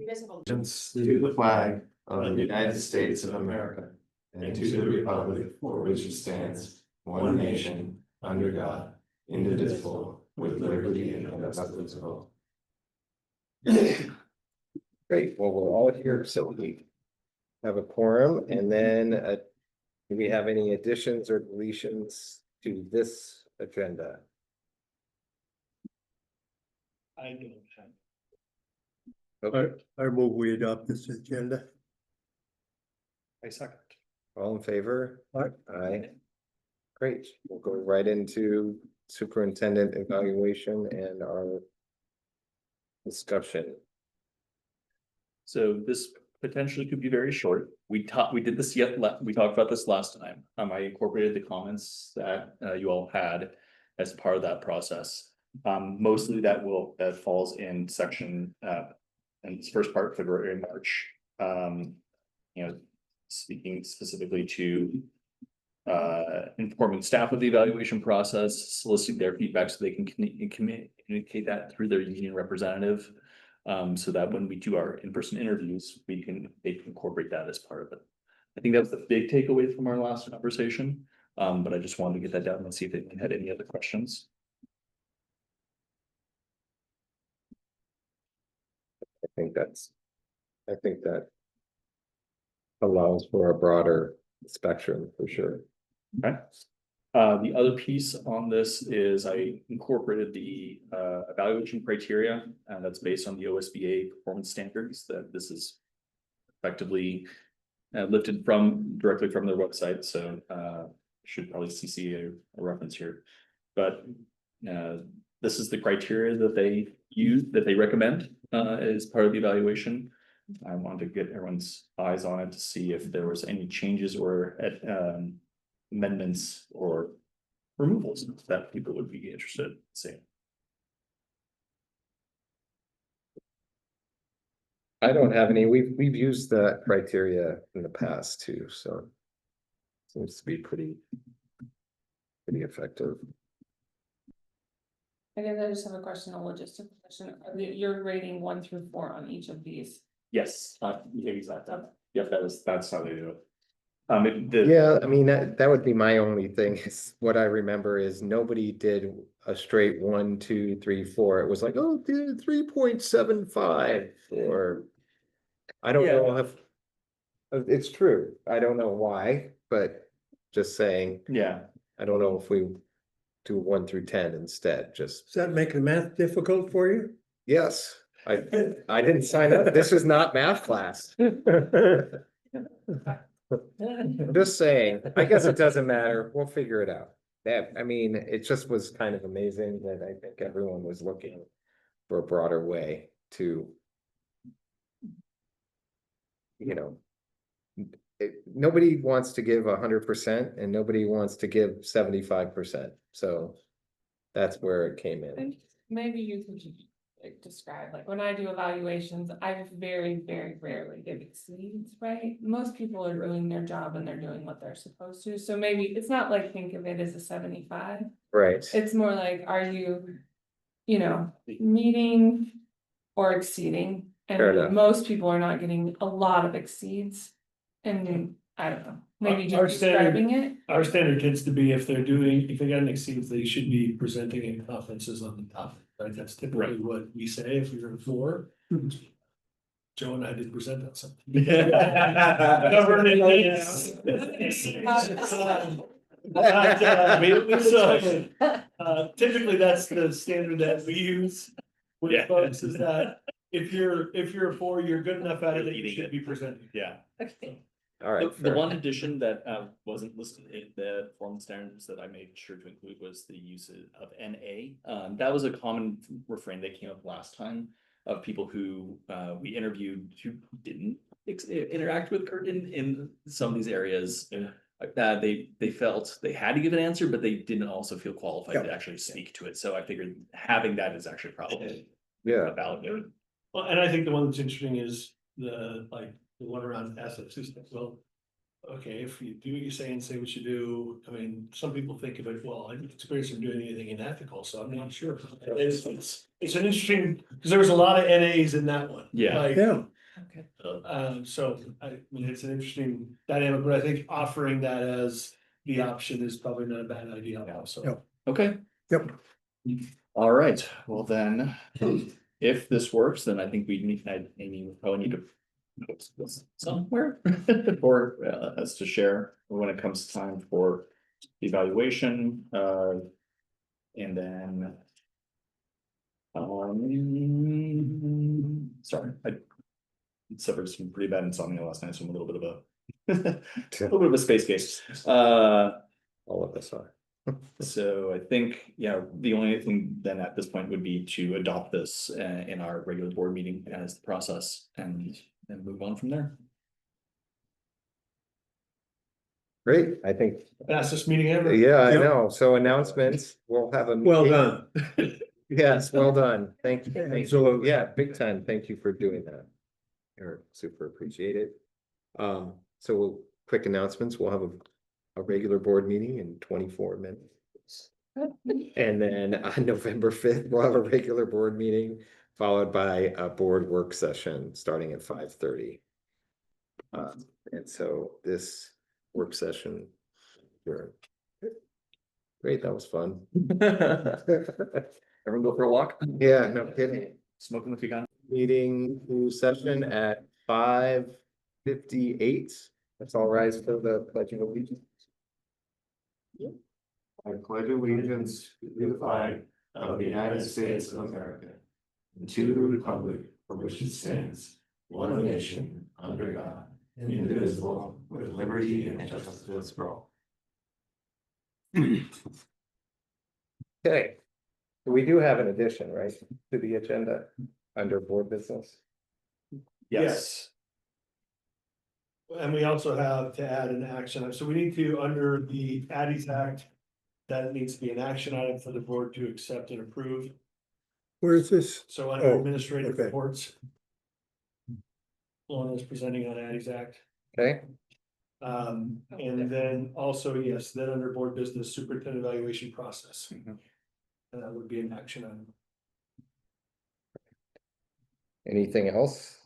allegiance to the flag of the United States of America and to the republic for which it stands, one nation, under God, indivisible, with liberty and justice for all. Great, well, we're all here, so we have a quorum, and then do we have any additions or deletions to this agenda? I don't have. Okay, I move we adopt this agenda. I second. all in favor? Aye. Aye. Great, we'll go right into superintendent evaluation and our discussion. So this potentially could be very short. We did this we talked about this last time. I incorporated the comments that you all had as part of that process. Mostly that falls in section in this first part, February and March. Speaking specifically to informing staff of the evaluation process, soliciting their feedback so they can communicate that through their union representative. So that when we do our in-person interviews, they can incorporate that as part of it. I think that was the big takeaway from our last conversation. But I just wanted to get that down and see if anyone had any other questions. I think that allows for a broader spectrum for sure. Okay. The other piece on this is I incorporated the evaluation criteria, and that's based on the OSBA performance standards. That this is effectively lifted directly from their website. So should probably CC a reference here, but this is the criteria that they use, that they recommend as part of the evaluation. I wanted to get everyone's eyes on it to see if there was any changes or amendments or removals that people would be interested in seeing. I don't have any, we've used that criteria in the past too, so. Seems to be pretty effective. I guess I just have a question, a logistical question. You're rating 1 through 4 on each of these. Yes, exactly. Yep, that's how they do it. Yeah, I mean, that would be my only thing is what I remember is nobody did a straight 1, 2, 3, 4. It was like, oh, 3.75 or I don't know if it's true. I don't know why, but just saying, Yeah. I don't know if we do 1 through 10 instead, just. Does that make the math difficult for you? Yes, I didn't sign up. This is not math class. Just saying, I guess it doesn't matter. We'll figure it out. I mean, it just was kind of amazing that I think everyone was looking for a broader way to, nobody wants to give 100% and nobody wants to give 75%. So that's where it came in. Maybe you could describe, like when I do evaluations, I very, very rarely give exceeds, right? Most people are doing their job and they're doing what they're supposed to. So maybe it's not like think of it as a 75. Right. It's more like, are you, meeting or exceeding? Fair enough. And most people are not getting a lot of exceeds. And I don't know, maybe Our just describing it. Our standard tends to be if they got an exceeds, they should be presenting in conferences on the topic, right? That's typically what we say if you're in 4. Joe and I did present on something. Typically that's the standard that we use with folks is that if you're a 4, you're good enough at it that you should be presenting. Yeah. Okay. All right. The one addition that wasn't listed in the performance standards that I made sure to include was the use of NA. That was a common refrain that came up last time of people who we interviewed who didn't interact with Curtin in some of these areas. They felt they had to give an answer, but they didn't also feel qualified to actually speak to it. So I figured having that is actually probably valid. Well, and I think the one that's interesting is the one around asset system. Well, okay, if you do what you say and say what you do, I mean, some people think of it, well, I didn't experience of doing anything unethical, so I'm not sure. It's an interesting, because there was a lot of NAs in that one. Yeah. Like, Yeah, so I mean, it's an interesting dynamic, but I think offering that as the option is probably not a bad idea also. Yep. Okay, yep. all right, well then, if this works, then I think Amy, we probably need to post this somewhere for us to share when it comes time for the evaluation, and then. Sorry, I suffered some pretty bad insomnia last night, so I'm a little bit of a little bit of a space case. All of us are. So I think, yeah, the only thing then at this point would be to adopt this in our regular board meeting as the process and move on from there. Great, I think, Fastest meeting ever. yeah, I Yep. know. So announcements, we'll have a. Well meeting. done. Yes, well done. Thank you. Thank you. Absolutely. Yeah, big time. Thank you for doing that. Eric, super appreciate it. So quick announcements. We'll have a regular board meeting in 24 minutes. And then on November 5th, we'll have a regular board meeting followed by a board work session starting at 5:30. And so this work session. Sure. Great, that was fun. Everyone go for a walk, Yeah, no kidding. smoking if you got. Meeting session at 5:58. Let's all rise for the pledge of allegiance. I pledge allegiance to the flag of the United States of America and to the republic for which it stands, one nation, under God, indivisible, with liberty and justice for all. Okay. We do have an addition, right, to the agenda under board business. Yes, And we also have to add an action, so we need to, under the Addis Act, that needs to be an action item for the board to accept and approve, Where is this? so under Oh, administrative okay. reports. Lauren is presenting on Addis Act, Okay, and then also, yes, then under board business superintendent evaluation process. Mhm. And that would be an action item. anything else?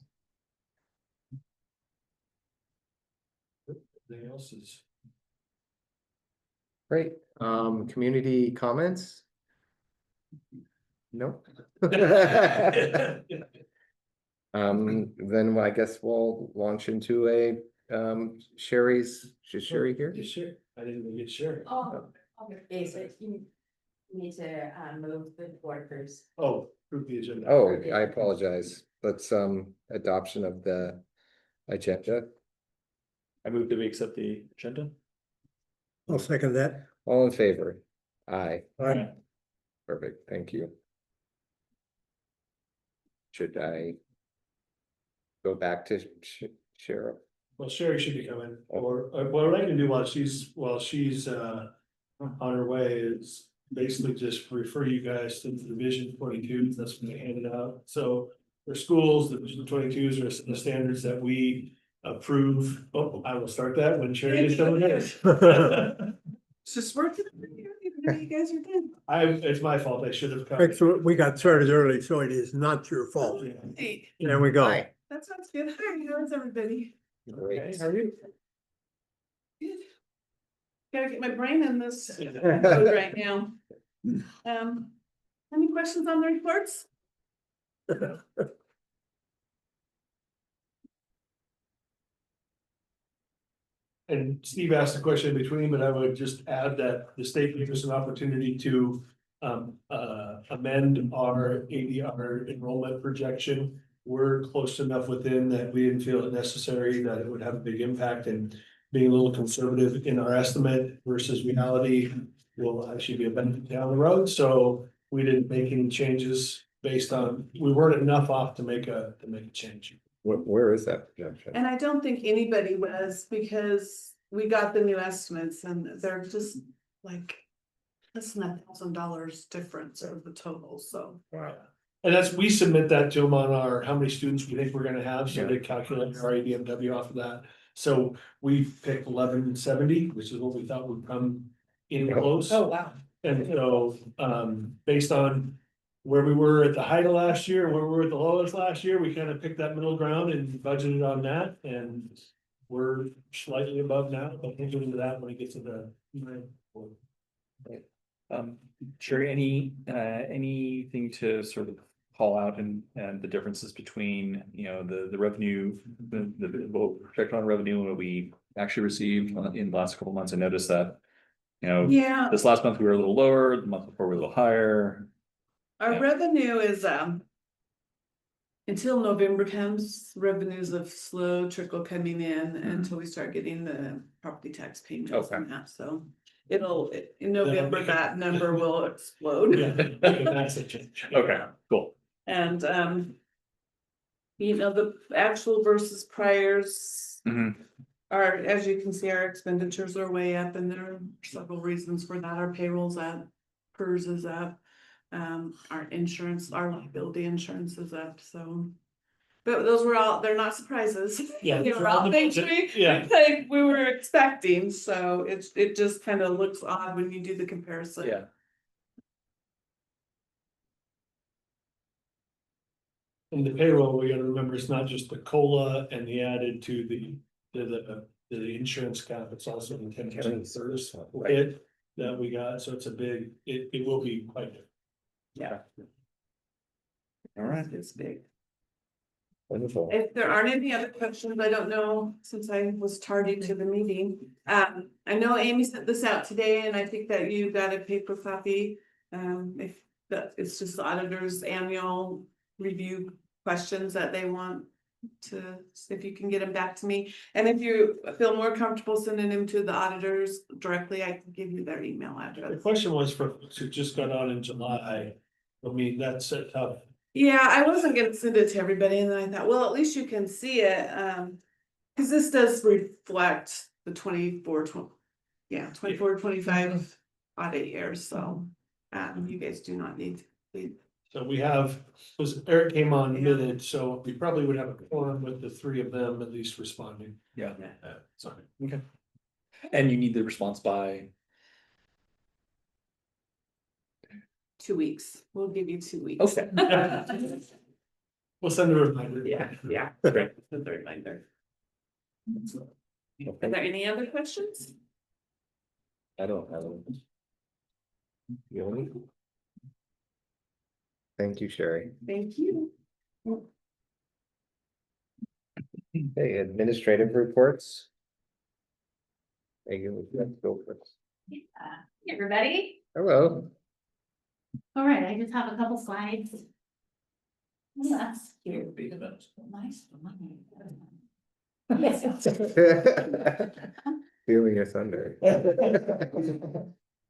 Anything else is? Great, community comments? No. Then I guess we'll launch into a, Sherry's, is Sherry here? Yeah, sure. I didn't get Sherry. Oh, okay, so you need to move the board first. Oh, approve the agenda. Oh, I apologize. Let's, adoption of the agenda. I move that we accept the agenda. I'll second that. All in favor? Aye, Aye. perfect, thank you. Should I go back to Cheryl? Well, Sherry should be coming, or what I can do while she's on her way is basically just refer you guys to the Vision 22, that's when they hand it out. So for schools, the Vision 22s are the standards that we approve. Oh, I will start that when Sherry gets done with this. Just working. You guys are good. It's my fault, I should have come. Excellent. We got started early, so it is not your fault. Hey, There we go. Aye. that sounds good. Hi, how's everybody? Great. How are you? Good. Gotta get my brain in this mode right now. Any questions on the reports? And Steve asked a question in between, but I would just add that the state gave us an opportunity to amend our ADR enrollment projection. We're close enough within that we didn't feel it necessary that it would have a big impact, and being a little conservative in our estimate versus reality will actually be a benefit down the road. So we didn't make any changes based on, we weren't enough off to make a change. Where is that projection? And I don't think anybody was, because we got the new estimates and they're just like less than $1,000 difference of the total, so. Wow. And that's, we submit that to them on our, how many students we think we're gonna have, so they calculate our ADMW off of that. So we picked 1170, which is what we thought would come in close. Oh, wow. And so, based on where we were at the height of last year, where we were at the lowest last year, we kind of picked that middle ground and budgeted on that, and we're slightly above now, but we'll get into that when it gets to the. Sherry, anything to sort of call out and the differences between, you know, the revenue, what we project on revenue and what we actually received in the last couple of months? I noticed that, you know, Yeah, this last month we were a little lower, the month before we were a little higher. our revenue is, until November comes, revenues of slow trickle coming in until we start getting the property tax payments from that, so. In November, that number will explode. Yeah, make a massive change. Okay, cool. And, you know, the actual versus priors Mhm. are, as you can see, our expenditures are way up, and there are several reasons for that. Our payroll's up, PERS is up. Our insurance, our liability insurance is up, so. But those were all, they're not surprises. Yeah, They they're were all all the things budget, we, yeah. like, we were expecting, so it just kind of looks odd when you do the comparison. Yeah. And the payroll, we gotta remember, it's not just the COLA and the added to the insurance cap, it's also the 10% service hit that we got, so it's a big, it will be quite different. Yeah. All right. It's big. Wonderful. If there aren't any other questions, I don't know, since I was tardy to the meeting. I know Amy sent this out today, and I think that you got a paper copy. If that, it's just the auditor's annual review questions that they want to, if you can get them back to me. And if you feel more comfortable sending them to the auditors directly, I can give you their email The address. question was for folks who just got on in July. I mean, that's a tough. Yeah, I wasn't gonna send it to everybody, and then I thought, well, at least you can see it, cause this does reflect the 24-25 audit years, so. You guys do not need to. So we have, was Eric came on Yeah. minute, so we probably would have a quorum with the three of them at least responding. Yeah. Sorry. Okay. And you need the response by, 2 weeks, we'll give you 2 weeks. okay. We'll send a reminder. Yeah, Great. the reminder. Are there any other questions? I don't have any. You have any? Thank you, Sherry. Thank you. Okay, administrative reports. Megan, let's go first. Hey, everybody. Hello. All right, I just have a couple slides. Oh, that's cute. Nice. Feeling your thunder.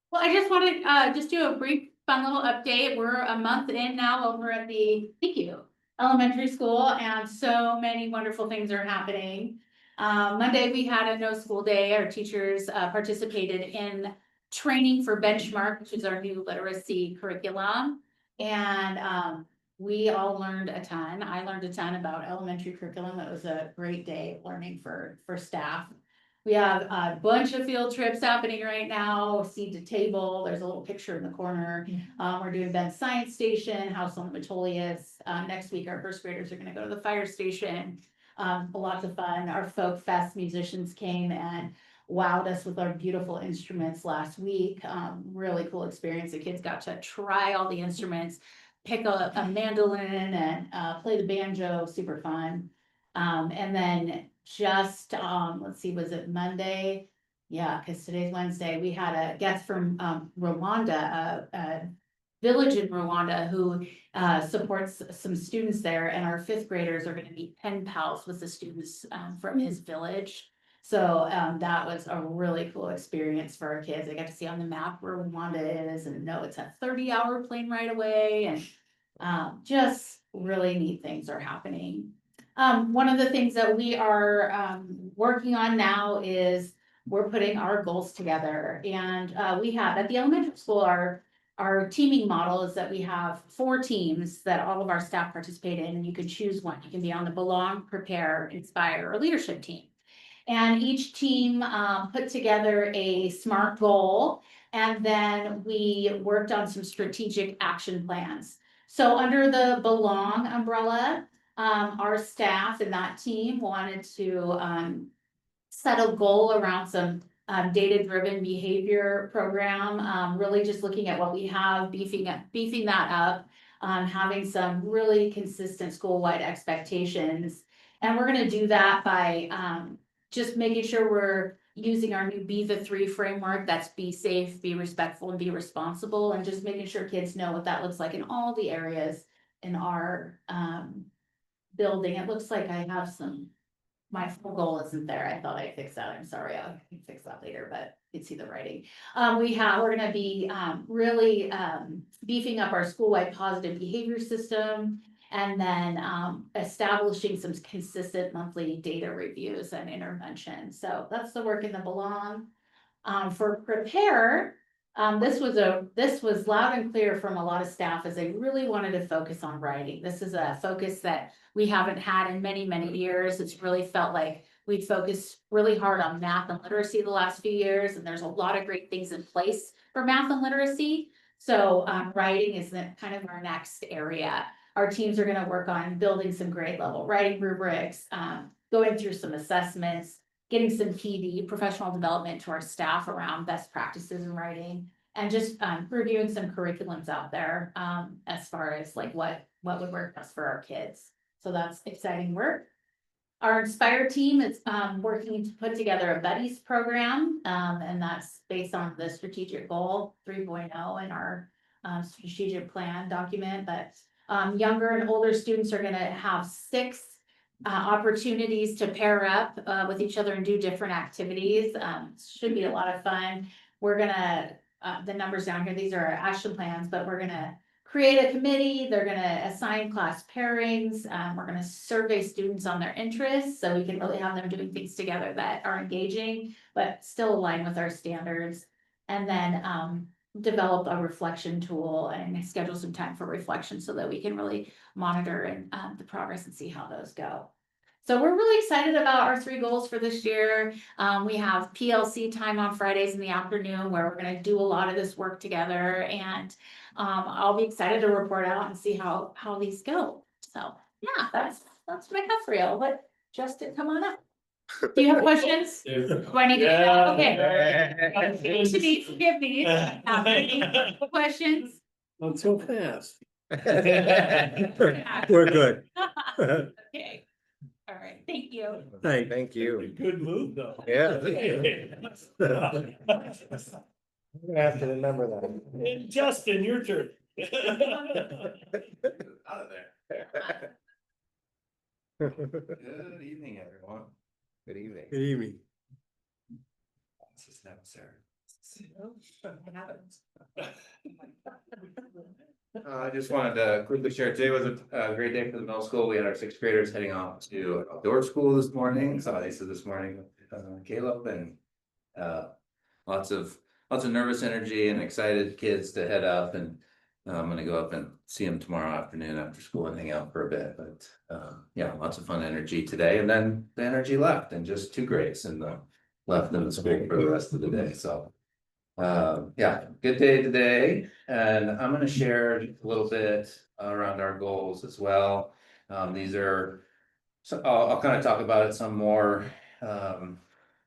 Well, I just wanted, just do a brief, fun little update. We're a month in now over at the, thank you, elementary school, and so many wonderful things are happening. Monday, we had a no school day. Our teachers participated in training for Benchmark, which is our new literacy curriculum. And we all learned a ton. I learned a ton about elementary curriculum. It was a great day of learning for staff. We have a bunch of field trips happening right now, seed to table. There's a little picture in the corner. We're doing Ben's Science Station, House on Metolius. Next week, our first graders are gonna go to the fire station. Lots of fun. Our Folk Fest musicians came and wowed us with our beautiful instruments last week. Really cool experience. The kids got to try all the instruments, pick a mandolin and play the banjo, super fun. And then just, let's see, was it Monday? Yeah, because today's Wednesday. We had a guest from Rwanda, a village in Rwanda who supports some students there, and our fifth graders are gonna be pen pals with the students from his village. So that was a really cool experience for our kids. I got to see on the map where Rwanda is and know it's a 30-hour plane ride away, and just really neat things are happening. One of the things that we are working on now is we're putting our goals together, and we have at the elementary school our teaming model is that we have 4 teams that all of our staff participate in, and you can choose one. You can be on the belong, prepare, inspire, or leadership team. And each team put together a SMART goal, and then we worked on some strategic action plans. So under the Belong umbrella, our staff and that team wanted to set a goal around some data-driven behavior program, really just looking at what we have, beefing that up, having some really consistent school-wide expectations. And we're gonna do that by just making sure we're using our new Be the Three framework. That's be safe, be respectful, and be responsible, and just making sure kids know what that looks like in all the areas in our building. It looks like I have some, my full goal isn't there. I thought I'd fix that. I'm sorry. I can fix that later, but you can see the writing. We're gonna be really beefing up our school-wide positive behavior system, and then establishing some consistent monthly data reviews and interventions. So that's the work in the Belong. For Prepare, this was loud and clear from a lot of staff, as they really wanted to focus on writing. This is a focus that we haven't had in many, many years. It's really felt like we've focused really hard on math and literacy the last few years, and there's a lot of great things in place for math and literacy. So writing is kind of our next area. Our teams are gonna work on building some grade level writing rubrics, going through some assessments, getting some PD, professional development, to our staff around best practices in writing, and just reviewing some curriculums out there as far as like what would work best for our kids. So that's exciting work. Our Inspire team is working to put together a buddies program, and that's based on the strategic goal 3.0 in our strategic plan document. But younger and older students are gonna have 6 opportunities to pair up with each other and do different activities. Should be a lot of fun. We're gonna, the numbers down here, these are our action plans, but we're gonna create a committee. They're gonna assign class pairings. We're gonna survey students on their interests, so we can really have them doing things together that are engaging, but still align with our standards. And then develop a reflection tool and schedule some time for reflection, so that we can really monitor and the progress and see how those go. So we're really excited about our 3 goals for this year. We have PLC time on Fridays in the afternoon, where we're gonna do a lot of this work together, and I'll be excited to report out and see how these go. So yeah, that's what I have for you. But Justin, come on up. Do you have questions? Do I need to? Okay. Forgive me. Questions? Not so fast. We're good. Okay. All right, thank you. Thanks. Thank you. Good move, though. Yeah. I'm gonna have to remember that. Justin, your turn. Out of there. Good evening, everyone. Good evening. Good evening. This is necessary. I just wanted to quickly share, today was a great day for the middle school. We had our 6th graders heading off to outdoor school this morning. Saw Lisa this morning with Caleb, and lots of nervous energy and excited kids to head up. And I'm gonna go up and see them tomorrow afternoon after school and hang out for a bit. But yeah, lots of fun energy today. And then the energy left, and just 2 grades left in the school for the rest of the day. So yeah, good day today. And I'm gonna share a little bit around our goals as well. These are, so I'll kind of talk about it some more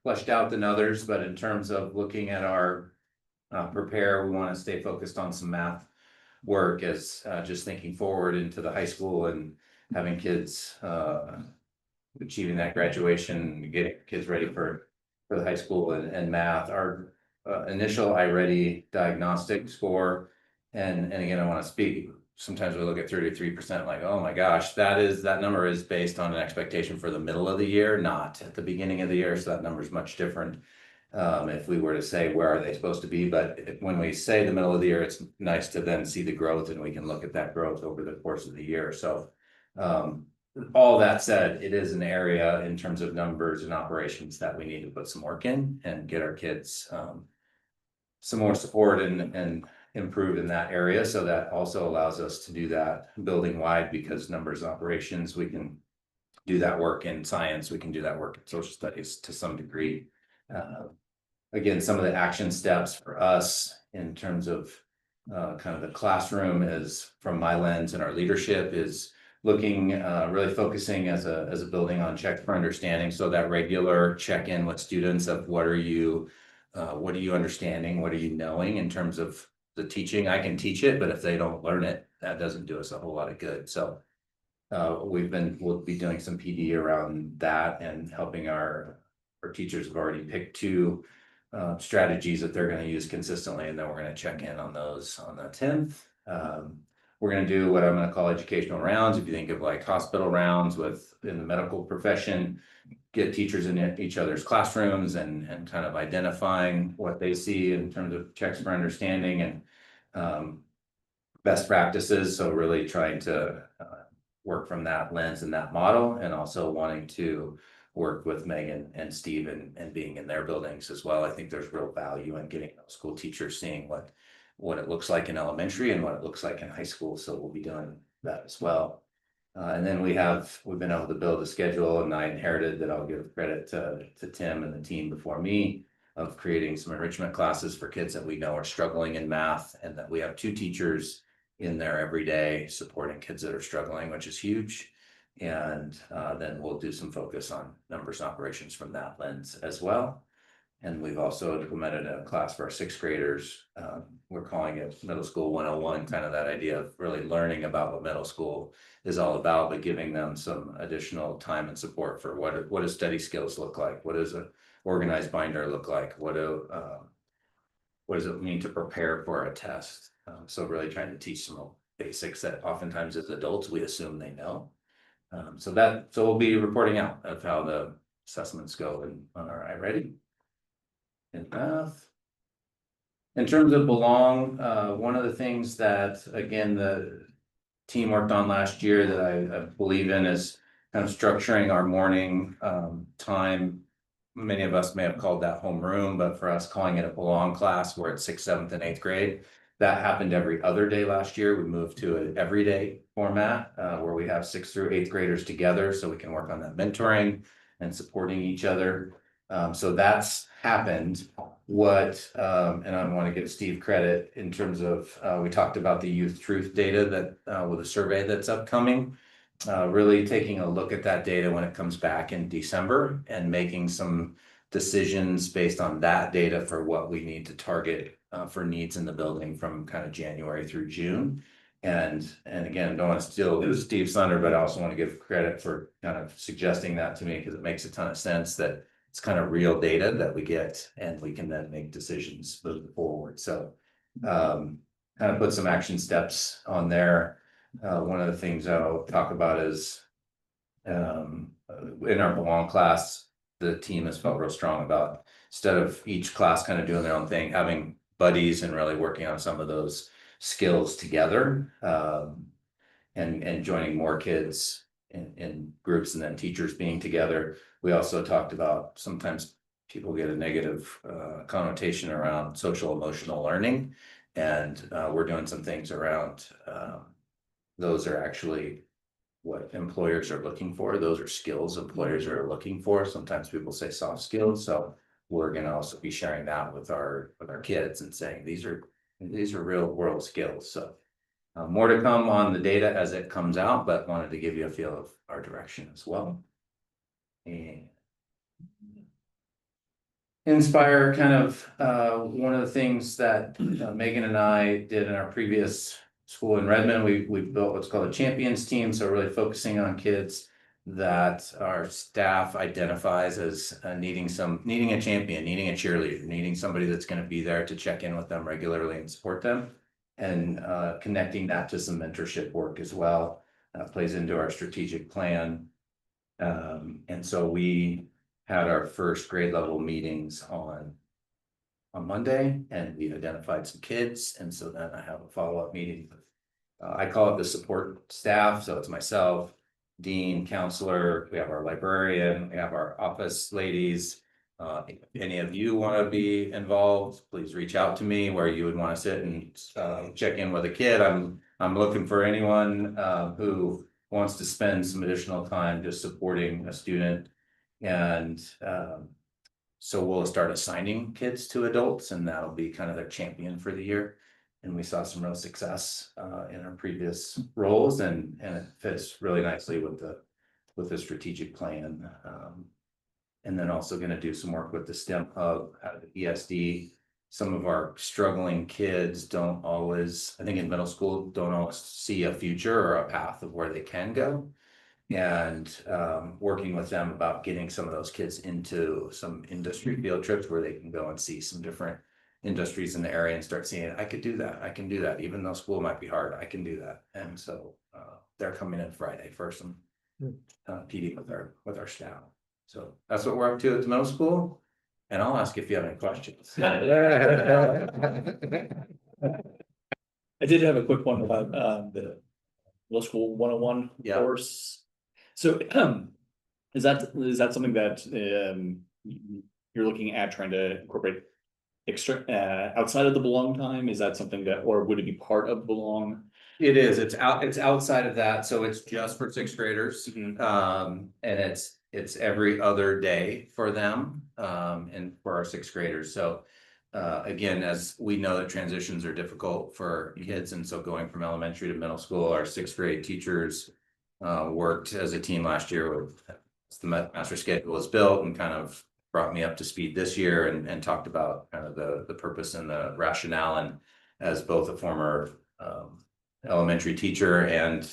fleshed out than others, but in terms of looking at our Prepare, we want to stay focused on some math work, as just thinking forward into the high school and having kids achieving that graduation, getting kids ready for the high school and math. Our initial iReady diagnostic score, and again, I want to speak, sometimes we look at 33% like, oh my gosh, that number is based on an expectation for the middle of the year, not at the beginning of the year. So that number is much different. If we were to say, where are they supposed to be? But when we say the middle of the year, it's nice to then see the growth, and we can look at that growth over the course of the year. So all that said, it is an area in terms of numbers and operations that we need to put some work in and get our kids some more support and improve in that area. So that also allows us to do that building wide, because numbers and operations, we can do that work in science, we can do that work in social studies to some degree. Again, some of the action steps for us in terms of kind of the classroom is, from my lens and our leadership, is looking, really focusing as a building on check for understanding. So that regular check-in with students of what are you understanding? What are you knowing in terms of the teaching? I can teach it, but if they don't learn it, that doesn't do us a whole lot of good. So we'll be doing some PD around that and helping our teachers have already picked 2 strategies that they're going to use consistently, and then we're going to check in on those on the 10th. We're going to do what I'm going to call educational rounds. If you think of like hospital rounds in the medical profession, get teachers in each other's classrooms and kind of identifying what they see in terms of checks for understanding and best practices. So really trying to work from that lens and that model, and also wanting to work with Megan and Steve and being in their buildings as well. I think there's real value in getting school teachers seeing what it looks like in elementary and what it looks like in high school. So we'll be doing that as well. And then we've been able to build a schedule, and I inherited that. I'll give credit to Tim and the team before me, of creating some enrichment classes for kids that we know are struggling in math, and that we have 2 teachers in there every day supporting kids that are struggling, which is huge. And then we'll do some focus on numbers and operations from that lens as well. And we've also implemented a class for our 6th graders. We're calling it Middle School 101, kind of that idea of really learning about what middle school is all about, but giving them some additional time and support for what does study skills look like? What does an organized binder look like? What does it mean to prepare for a test? So really trying to teach some basics that oftentimes as adults we assume they know. So we'll be reporting out of how the assessments go on our iReady. In math. In terms of belong, one of the things that, again, the team worked on last year that I believe in is kind of structuring our morning time. Many of us may have called that homeroom, but for us, calling it a belong class, where it's 6th, 7th, and 8th grade. That happened every other day last year. We moved to an everyday format where we have 6th through 8th graders together, so we can work on that mentoring and supporting each other. So that's happened. And I want to give Steve credit in terms of, we talked about the youth truth data that with a survey that's upcoming, really taking a look at that data when it comes back in December and making some decisions based on that data for what we need to target for needs in the building from kind of January through June. And again, don't want to steal Steve's thunder, but I also want to give credit for kind of suggesting that to me, because it makes a ton of sense that it's kind of real data that we get, and we can then make decisions moving forward. So kind of put some action steps on there. One of the things I'll talk about is in our belong class, the team has felt real strong about, instead of each class kind of doing their own thing, having buddies and really working on some of those skills together, and joining more kids in groups, and then teachers being together. We also talked about, sometimes people get a negative connotation around social emotional learning, and we're doing some things around those are actually what employers are looking for. Those are skills employers are looking for. Sometimes people say soft skills, so we're going to also be sharing that with our kids and saying these are real world skills. So more to come on the data as it comes out, but wanted to give you a feel of our direction as well. And Inspire, kind of one of the things that Megan and I did in our previous school in Redmond, we built what's called a champions team. So really focusing on kids that our staff identifies as needing a champion, needing a cheerleader, needing somebody that's going to be there to check in with them regularly and support them, and connecting that to some mentorship work as well. Plays into our strategic plan. And so we had our first grade level meetings on Monday, and we identified some kids. And so then I have a follow-up meeting with, I call it the support staff. So it's myself, dean, counselor, we have our librarian, we have our office ladies. If any of you want to be involved, please reach out to me where you would want to sit and check in with a kid. I'm looking for anyone who wants to spend some additional time just supporting a student. And so we'll start assigning kids to adults, and that'll be kind of their champion for the year. And we saw some real success in our previous roles, and it fits really nicely with the strategic plan. And then also going to do some work with the STEM hub out of the ESD. Some of our struggling kids don't always, I think in middle school, don't always see a future or a path of where they can go. And working with them about getting some of those kids into some industry field trips where they can go and see some different industries in the area and start seeing, I could do that, I can do that, even though school might be hard, I can do that. And so they're coming in Friday for some PD with our staff. So that's what we're up to at the middle school. And I'll ask if you have any questions. I did have a quick one about the middle school 101 Yeah. course. So is that something that you're looking at trying to incorporate extra outside of the belong time? Is that something that, or would it be part of belong? It is, it's outside of that, so it's just for sixth graders. And it's every other day for them, and for our sixth graders, so. Again, as we know that transitions are difficult for kids, and so going from elementary to middle school, our sixth grade teachers worked as a team last year with the master schedule was built, and kind of brought me up to speed this year, and talked about kind of the purpose and the rationale. And as both a former elementary teacher and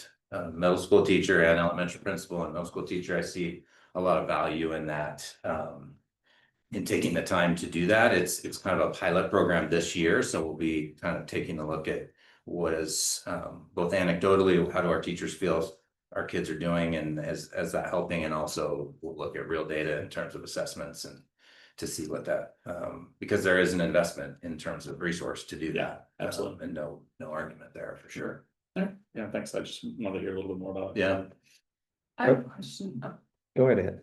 middle school teacher and elementary principal and middle school teacher, I see a lot of value in that. In taking the time to do that, it's kind of a pilot program this year, so we'll be kind of taking a look at what is both anecdotally, how do our teachers feel our kids are doing, and as that helping, and also we'll look at real data in terms of assessments and to see what that because there is an investment in terms of resource to do that. Absolutely. And no argument there for sure. Yeah, thanks. I just wanted to hear a little bit more about it. Yeah. I have a question. Go ahead.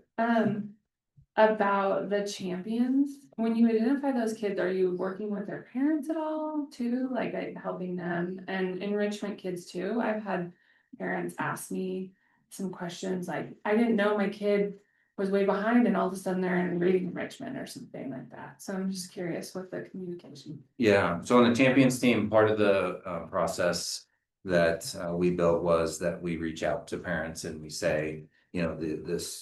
About the champions, when you identify those kids, are you working with their parents at all too? Like helping them and enrichment kids too? I've had parents ask me some questions like, I didn't know my kid was way behind and all of a sudden they're in reading enrichment or something like that. So I'm just curious with the communication. Yeah, so on the champions team, part of the process that we built was that we reach out to parents and we say, you know,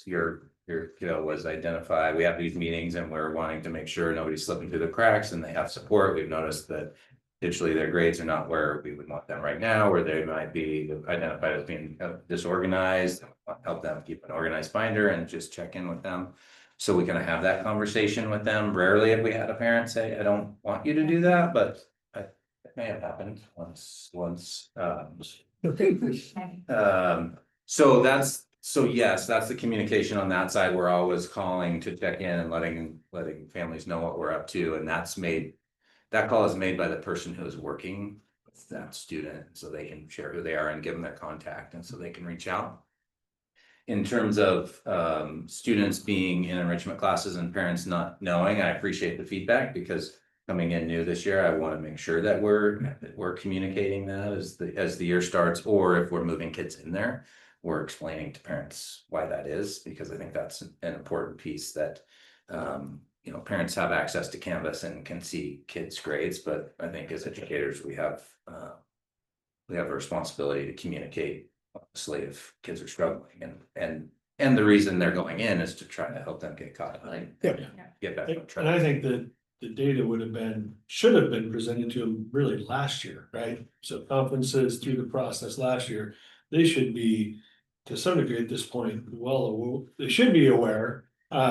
your kiddo was identified. We have these meetings and we're wanting to make sure nobody's slipping through the cracks and they have support. We've noticed that digitally their grades are not where we would want them right now, where they might be identified as being disorganized. Help them keep an organized binder and just check in with them. So we can have that conversation with them. Rarely have we had a parent say, I don't want you to do that, but it may have happened once. So yes, that's the communication on that side. We're always calling to check in and letting families know what we're up to. And that call is made by the person who is working with that student, so they can share who they are and give them their contact, and so they can reach out. In terms of students being in enrichment classes and parents not knowing, I appreciate the feedback, because coming in new this year, I want to make sure that we're communicating that as the year starts, or if we're moving kids in there, we're explaining to parents why that is, because I think that's an important piece that you know, parents have access to Canvas and can see kids' grades, but I think as educators we have a responsibility to communicate honestly if kids are struggling, and the reason they're going in is to try to help them get caught up. Get back on track. And I think that the data should have been presented to them really last year, right? So conferences through the process last year, they should be, to some degree at this point, they should be aware.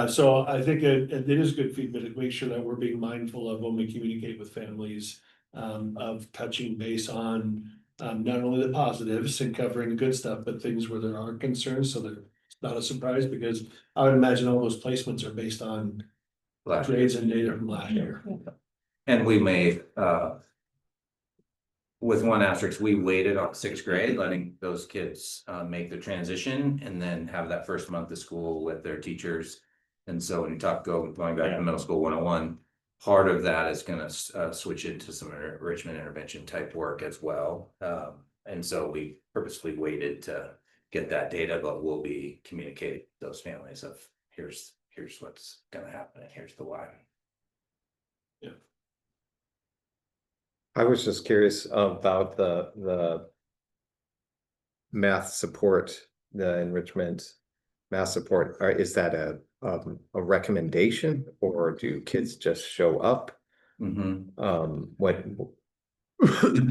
So I think it is good feedback to make sure that we're being mindful of when we communicate with families, of touching base on not only the positives and covering the good stuff, but things where there are concerns, so that it's not a surprise, because I would imagine all those placements are based on grades and data from last year. And we may, with one asterisk, we waited on sixth grade, letting those kids make the transition and then have that first month of school with their teachers. And so when you talk going back to middle school 101, part of that is going to switch into some enrichment intervention type work as well. And so we purposely waited to get that data, but we'll be communicating with those families of here's what's gonna happen and here's the why. I was just curious about the math support, the enrichment math support. Is that a recommendation, or do kids just show up? What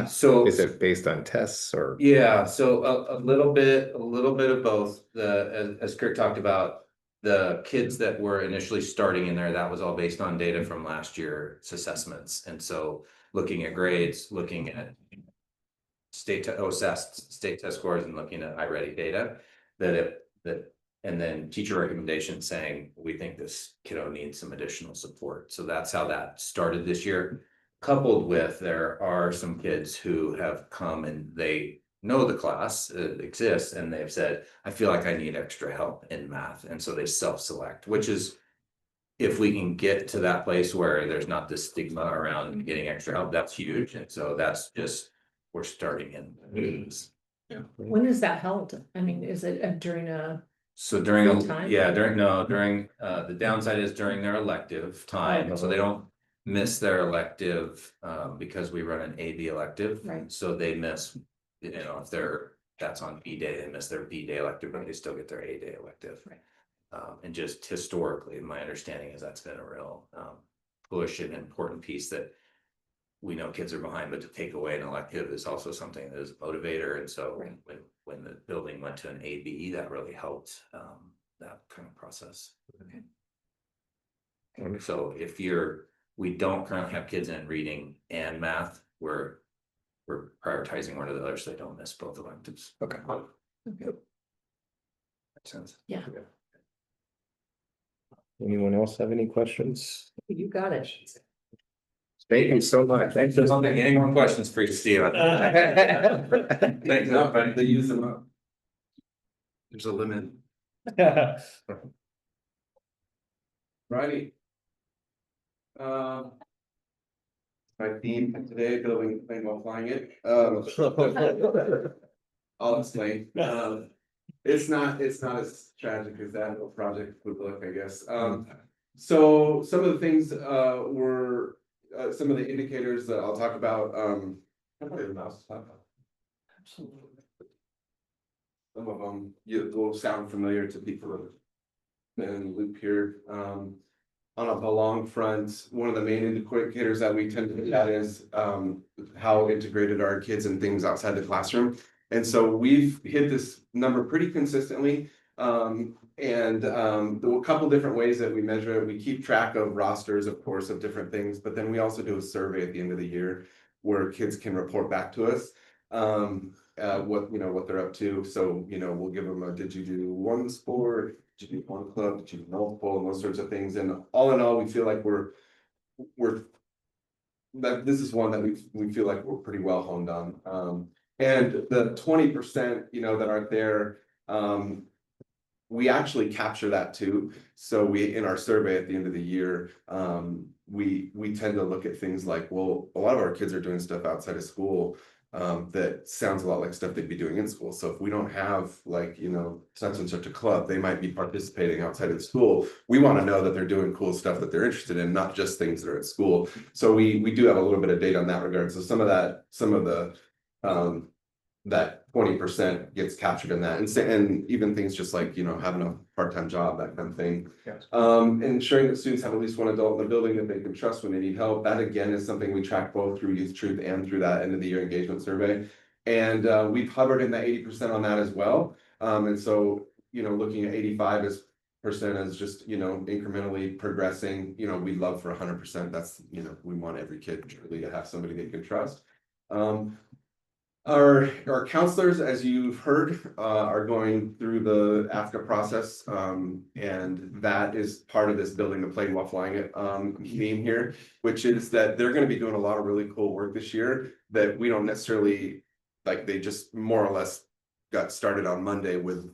So is it based on tests or? yeah, so a little bit of both. As Kirk talked about, the kids that were initially starting in there, that was all based on data from last year's assessments. And so looking at grades, looking at OSAS state test scores, and looking at iReady data, and then teacher recommendations saying, we think this kiddo needs some additional support. So that's how that started this year. Coupled with, there are some kids who have come and they know the class exists and they've said, I feel like I need extra help in math. And so they self-select, which is, if we can get to that place where there's not this stigma around getting extra help, that's huge. And so that's just, we're starting in. When is that held? I mean, is it during a? So during, Full time? during the downside is during their elective time, so they don't miss their elective, because we run an AB elective. Right. So they miss, if that's on B day, they miss their B day elective, but they still get their A day elective. Right. And just historically, my understanding is that's been a real push and important piece that we know kids are behind, but to take away an elective is also something that is a motivator. And so Right. when the building went to an AB, that really helped that kind of process. Okay. So we don't currently have kids in reading and math, we're prioritizing one or the other so they don't miss both electives. Okay. Okay. Makes sense. Yeah. Anyone else have any questions? You got it. Thank you so much. Thanks. There's not any more questions for you, Steve. Thanks. They use them up. There's a limit. Righty. My theme today, building a plane while flying it. I'll explain. It's not as tragic as that little project would look, I guess. So some of the things were some of the indicators that I'll talk about. Some of them will sound familiar to people in loop here. On a belong front, one of the main indicators that we tend to look at is how integrated are our kids and things outside the classroom. And so we've hit this number pretty consistently. A couple different ways that we measure it. We keep track of rosters, of course, of different things, but then we also do a survey at the end of the year where kids can report back to us what they're up to. So, we'll give them did you do one sport? Did you do one club? Did you do multiple? And those sorts of things. And all in all, we feel like this is one that we feel like we're pretty well honed on. And the 20%, that aren't there, we actually capture that too. So in our survey at the end of the year, we tend to look at things like, well, a lot of our kids are doing stuff outside of school that sounds a lot like stuff they'd be doing in school. So if we don't have such and such a club, they might be participating outside of the school. We want to know that they're doing cool stuff that they're interested in, not just things that are at school. So we do have a little bit of data on that regard. So some of the that 20% gets captured in that, and even things just like having a part-time job, that kind of thing. Yes. Ensuring that students have at least one adult in the building that they can trust when they need help. That again is something we track both through Youth Truth and through that end of the year engagement survey. And we've hovered in that 80% on that as well. And so looking at 85% as just incrementally progressing. We'd love for 100%. That's we want every kid truly to have somebody they can trust. Our counselors, as you've heard, are going through the AFCA process, and that is part of this building the plane while flying it theme here, which is that they're going to be doing a lot of really cool work this year that we don't necessarily they just more or less got started on Monday with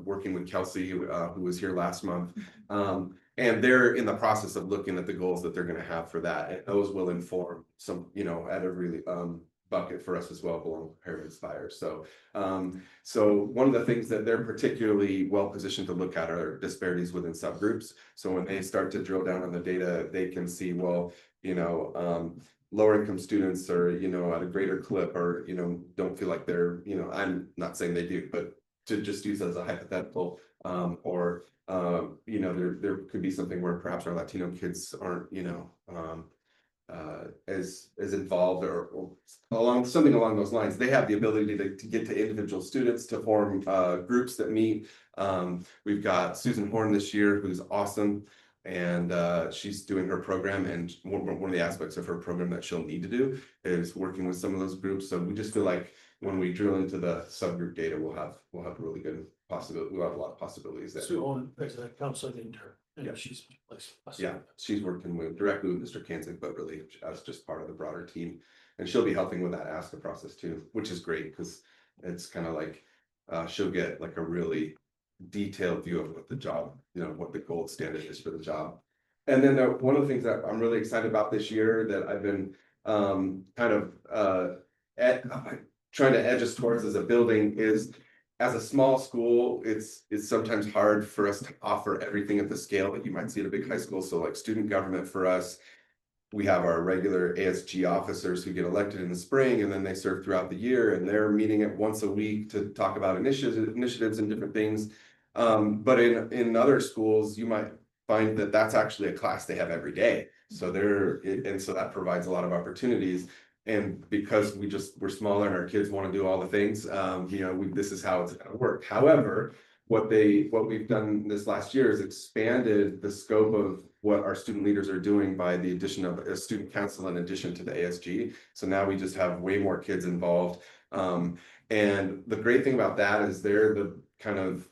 working with Kelsey, who was here last month, and they're in the process of looking at the goals that they're going to have for that, and those will inform some at every bucket for us as well, belong, prepare, and inspire. So so one of the things that they're particularly well positioned to look at are disparities within subgroups. So when they start to drill down on the data, they can see, well, you know, lower income students are, you know, at a greater clip, or, you know, don't feel like they're, you know, I'm not saying they do, but to just use as a hypothetical, or you know, there could be something where perhaps our Latino kids aren't, you know, as involved, or along something along those lines. They have the ability to get to individual students, to form groups that meet. We've got Susan Horn this year, who's awesome, and she's doing her program, and one of the aspects of her program that she'll need to do is working with some of those groups. So we just feel like when we drill into the subgroup data, we'll have really good possibility. We'll have a lot of possibilities there. Sue Owen is a counseling intern. Yeah. And she's. Yeah, she's working directly with Mr. Kanzik, but really as just part of the broader team. And she'll be helping with that ASCA process too, which is great, because it's kind of like she'll get like a really detailed view of what the job, you know, what the gold standard is for the job. And then one of the things that I'm really excited about this year that I've been kind of trying to edge us towards as a building is, as a small school, it's sometimes hard for us to offer everything at the scale that you might see at a big high school. So like student government for us, we have our regular ASG officers who get elected in the spring, and then they serve throughout the year, and they're meeting it once a week to talk about initiatives and different things. But in other schools, you might find that that's actually a class they have every day. So and so that provides a lot of opportunities. And because we're smaller and our kids want to do all the things, you know, this is how it's going to work. However, what we've done this last year is expanded the scope of what our student leaders are doing by the addition of a student council in addition to the ASG. So now we just have way more kids involved. And the great thing about that is they're the kind of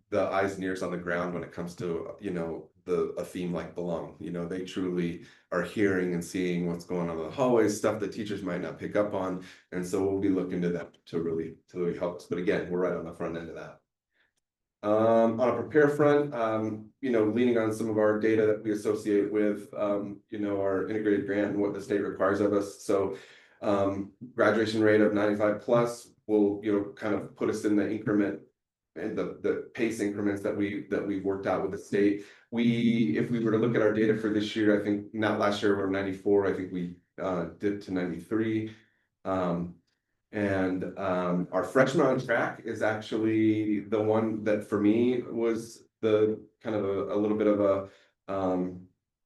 the eyes and ears on the ground when it comes to, you know, a theme like belong. You know, they truly are hearing and seeing what's going on in the hallways, stuff that teachers might not pick up on. And so we'll be looking to them to really help us. But again, we're right on the front end of that. On a prepare front, you know, leaning on some of our data that we associate with, you know, our integrated grant and what the state requires of us. So graduation rate of 95 plus will, you know, kind of put us in the increment and the pace increments that we worked out with the state. If we were to look at our data for this year, I think not last year we were 94. I think we dipped to 93. And our freshman on track is actually the one that for me was the kind of a little bit of a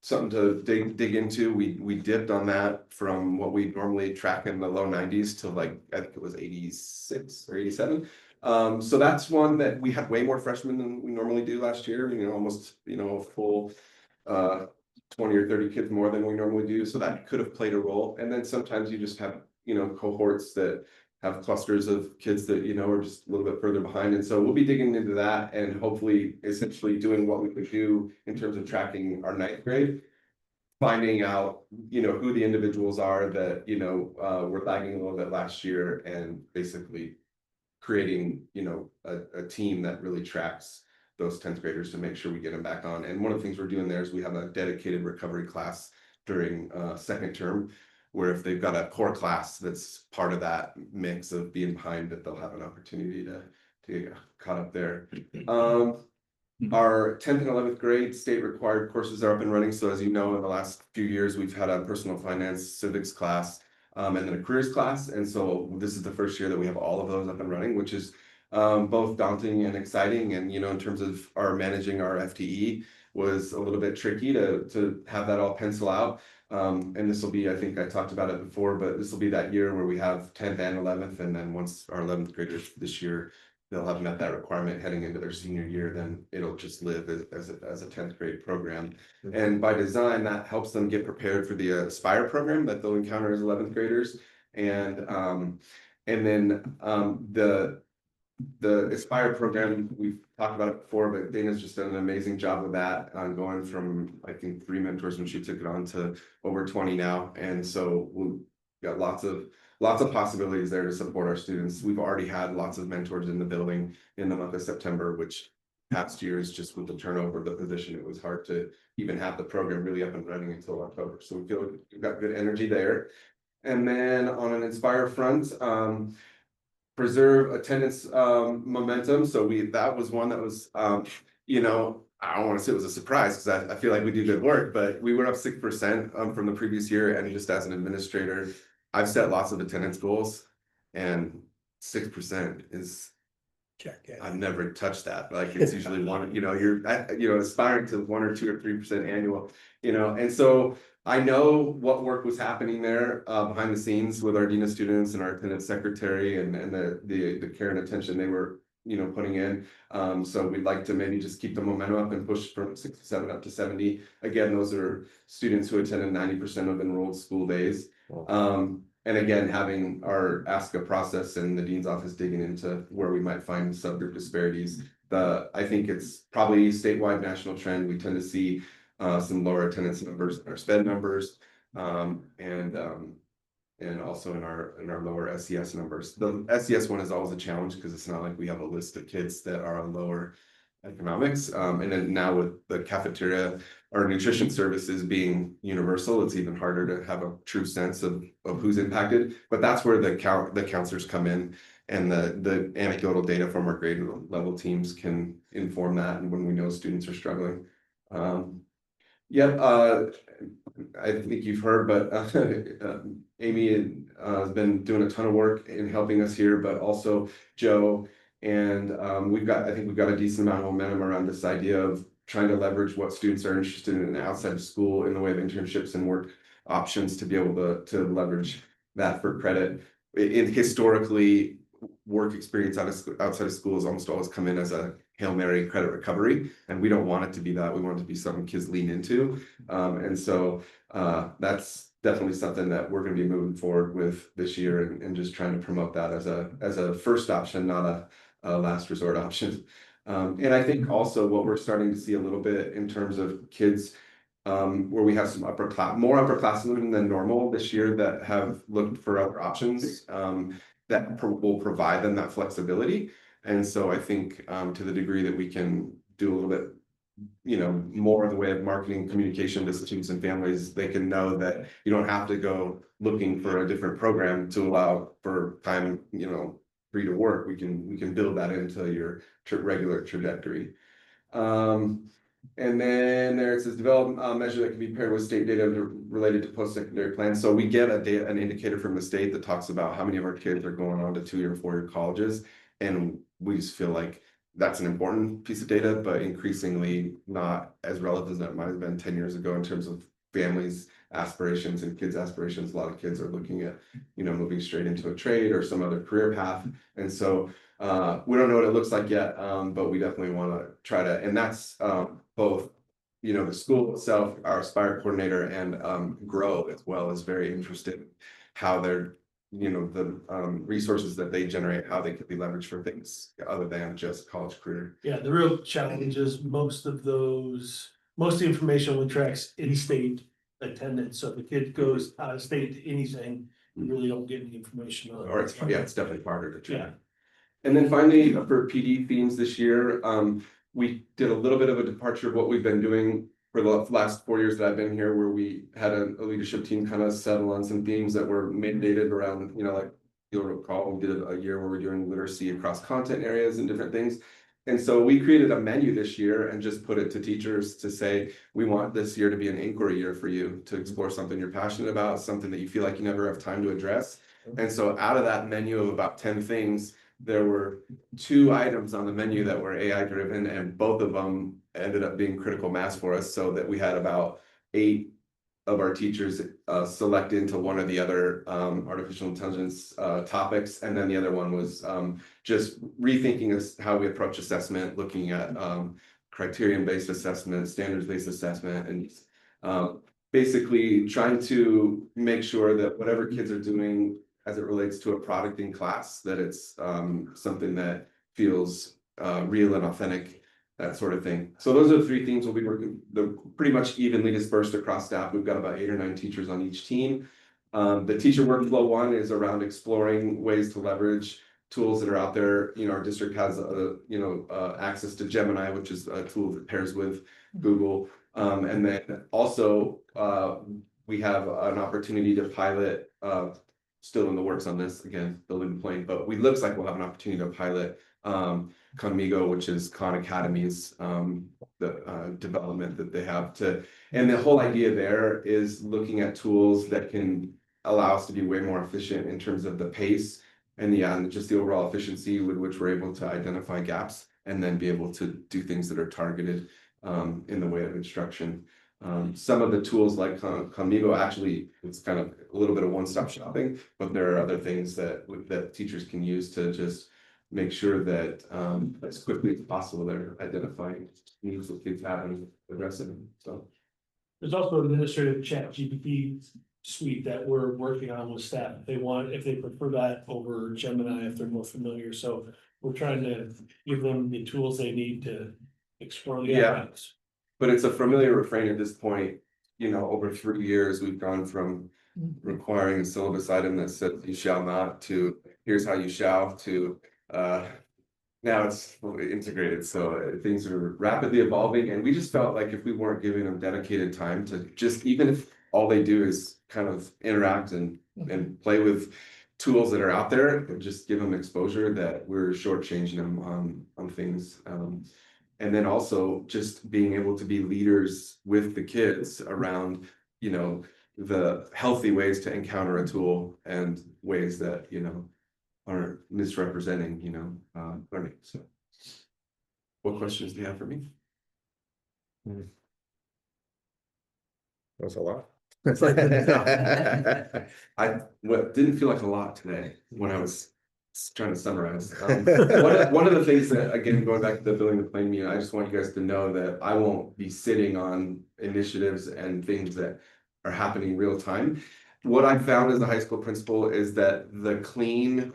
something to dig into. We dipped on that from what we normally track in the low 90s to like, I think it was 86 or 87. So that's one that we had way more freshmen than we normally do last year, you know, almost, you know, a full 20 or 30 kids more than we normally do. So that could have played a role. And then sometimes you just have, you know, cohorts that have clusters of kids that, you know, are just a little bit further behind. And so we'll be digging into that and hopefully essentially doing what we could do in terms of tracking our ninth grade, finding out, you know, who the individuals are that, you know, were lagging a little bit last year, and basically creating, you know, a team that really tracks those 10th graders to make sure we get them back on. And one of the things we're doing there is we have a dedicated recovery class during second term, where if they've got a core class that's part of that mix of being behind, that they'll have an opportunity to get caught up there. Our 10th and 11th grade state required courses are up and running. So as you know, in the last few years, we've had a personal finance civics class and then a careers class. And so this is the first year that we have all of those up and running, which is both daunting and exciting. And, you know, in terms of managing our FTE was a little bit tricky to have that all pencil out. And this will be, I think I talked about it before, but this will be that year where we have 10th and 11th. And then once our 11th graders this year, they'll have met that requirement heading into their senior year, then it'll just live as a 10th grade program. And by design, that helps them get prepared for the Aspire program that they'll encounter as 11th graders. And then the Aspire program, we've talked about it before, but Dana's just done an amazing job with that, going from, I think, 3 mentors when she took it on to over 20 now. And so we've got lots of possibilities there to support our students. We've already had lots of mentors in the building in the month of September, which past years, just with the turnover of the position, it was hard to even have the program really up and running until October. So we feel we've got good energy there. And then on an Inspire front, preserve attendance momentum. So that was one that was you know, I don't want to say it was a surprise because I feel like we do good work, but we were up 6% from the previous year. And just as an administrator, I've set lots of attendance goals, and 6% is, Check it. I've never touched that. Like it's usually one, you're aspiring to 1 or 2 or 3% annual, and so I know what work was happening there behind the scenes with our dean of students and our attendance secretary and the care and attention they were, putting in. So we'd like to maybe just keep the momentum up and push from 67 up to 70. Again, those are students who attended 90% of enrolled school days. And again, having our ASCA process and the dean's office digging into where we might find subgroup disparities. I think it's probably statewide national trend. We tend to see some lower attendance numbers in our SPED numbers, and also in our lower SES numbers. The SES one is always a challenge because it's not like we have a list of kids that are on lower economics. And then now with the cafeteria or nutrition services being universal, it's even harder to have a true sense of who's impacted. But that's where the counselors come in, and the anecdotal data from our grade level teams can inform that, and when we know students are struggling. I think you've heard, but Amy has been doing a ton of work in helping us here, but also Joe. And I think we've got a decent amount of momentum around this idea of trying to leverage what students are interested in outside of school in the way of internships and work options to be able to leverage that for credit. Historically, work experience outside of school has almost always come in as a Hail Mary credit recovery, and we don't want it to be that. We want it to be something kids lean into. And so that's definitely something that we're going to be moving forward with this year, and just trying to promote that as a first option, not a last resort option. And I think also what we're starting to see a little bit in terms of kids, where we have some more upperclassmen than normal this year that have looked for other options that will provide them that flexibility. And so I think to the degree that we can do a little bit, more in the way of marketing communication to students and families, they can know that you don't have to go looking for a different program to allow for time, free to work. We can build that into your regular trajectory. And then there it says develop a measure that can be paired with state data related to post-secondary plans. So we get an indicator from the state that talks about how many of our kids are going on to 2-year and 4-year colleges. And we just feel like that's an important piece of data, but increasingly not as relevant as that might have been 10 years ago in terms of families' aspirations and kids' aspirations. A lot of kids are looking at, moving straight into a trade or some other career path. And so we don't know what it looks like yet, but we definitely want to try to, and that's both, the school itself, our Aspire coordinator, and Grow as well is very interested in how they're, the resources that they generate, how they could be leveraged for things other than just college career. Yeah, the real challenge is most of the information only tracks in-state attendance. So if the kid goes out of state to anything, you really don't get any information on it. Or it's definitely harder to track. Yeah. And then finally, for PD themes this year, we did a little bit of a departure of what we've been doing for the last 4 years that I've been here, where we had a leadership team kind of settle on some themes that were mandated around, like you'll recall, we did a year where we're doing literacy across content areas and different things. And so we created a menu this year and just put it to teachers to say, we want this year to be an inquiry year for you to explore something you're passionate about, something that you feel like you never have time to address. And so out of that menu of about 10 things, there were 2 items on the menu that were AI driven, and both of them ended up being critical mass for us, so that we had about 8 of our teachers select into one of the other artificial intelligence topics. And then the other one was just rethinking how we approach assessment, looking at criterion-based assessment, standards-based assessment, and basically trying to make sure that whatever kids are doing as it relates to a product in class, that it's something that feels real and authentic, that sort of thing. So those are the 3 themes we'll be working. They're pretty much evenly dispersed across staff. We've got about 8 or 9 teachers on each team. The teacher workflow one is around exploring ways to leverage tools that are out there. Our district has access to Gemini, which is a tool that pairs with Google. And then also we have an opportunity to pilot still in the works on this, again, building the plane, but we looks like we'll have an opportunity to pilot Conmigo, which is Khan Academy's the development that they have to, and the whole idea there is looking at tools that can allow us to be way more efficient in terms of the pace and just the overall efficiency with which we're able to identify gaps and then be able to do things that are targeted in the way of instruction. Some of the tools like Conmigo, actually, it's kind of a little bit of one-stop shopping, but there are other things that teachers can use to just make sure that as quickly as possible, they're identifying needs that kids have and addressing them, so. There's also an administrative chat GPT suite that we're working on with staff. If they prefer that over Gemini, if they're more familiar, so we're trying to give them the tools they need to explore the Yeah. apparatus. But it's a familiar refrain at this point, over 3 years, we've gone from requiring a syllabus item that said you shall not to here's how you shall to now it's fully integrated, so things are rapidly evolving, and we just felt like if we weren't giving them dedicated time to just, even if all they do is kind of interact and play with tools that are out there, and just give them exposure, that we're shortchanging them on things. And then also just being able to be leaders with the kids around, the healthy ways to encounter a tool and ways that, aren't misrepresenting, learning. So what questions do you have for me? That was a lot. It's like, no. Didn't feel like a lot today when I was trying to summarize. One of the things that, again, going back to the building the plane meeting, I just want you guys to know that I won't be sitting on initiatives and things that are happening real time. What I found as a high school principal is that the clean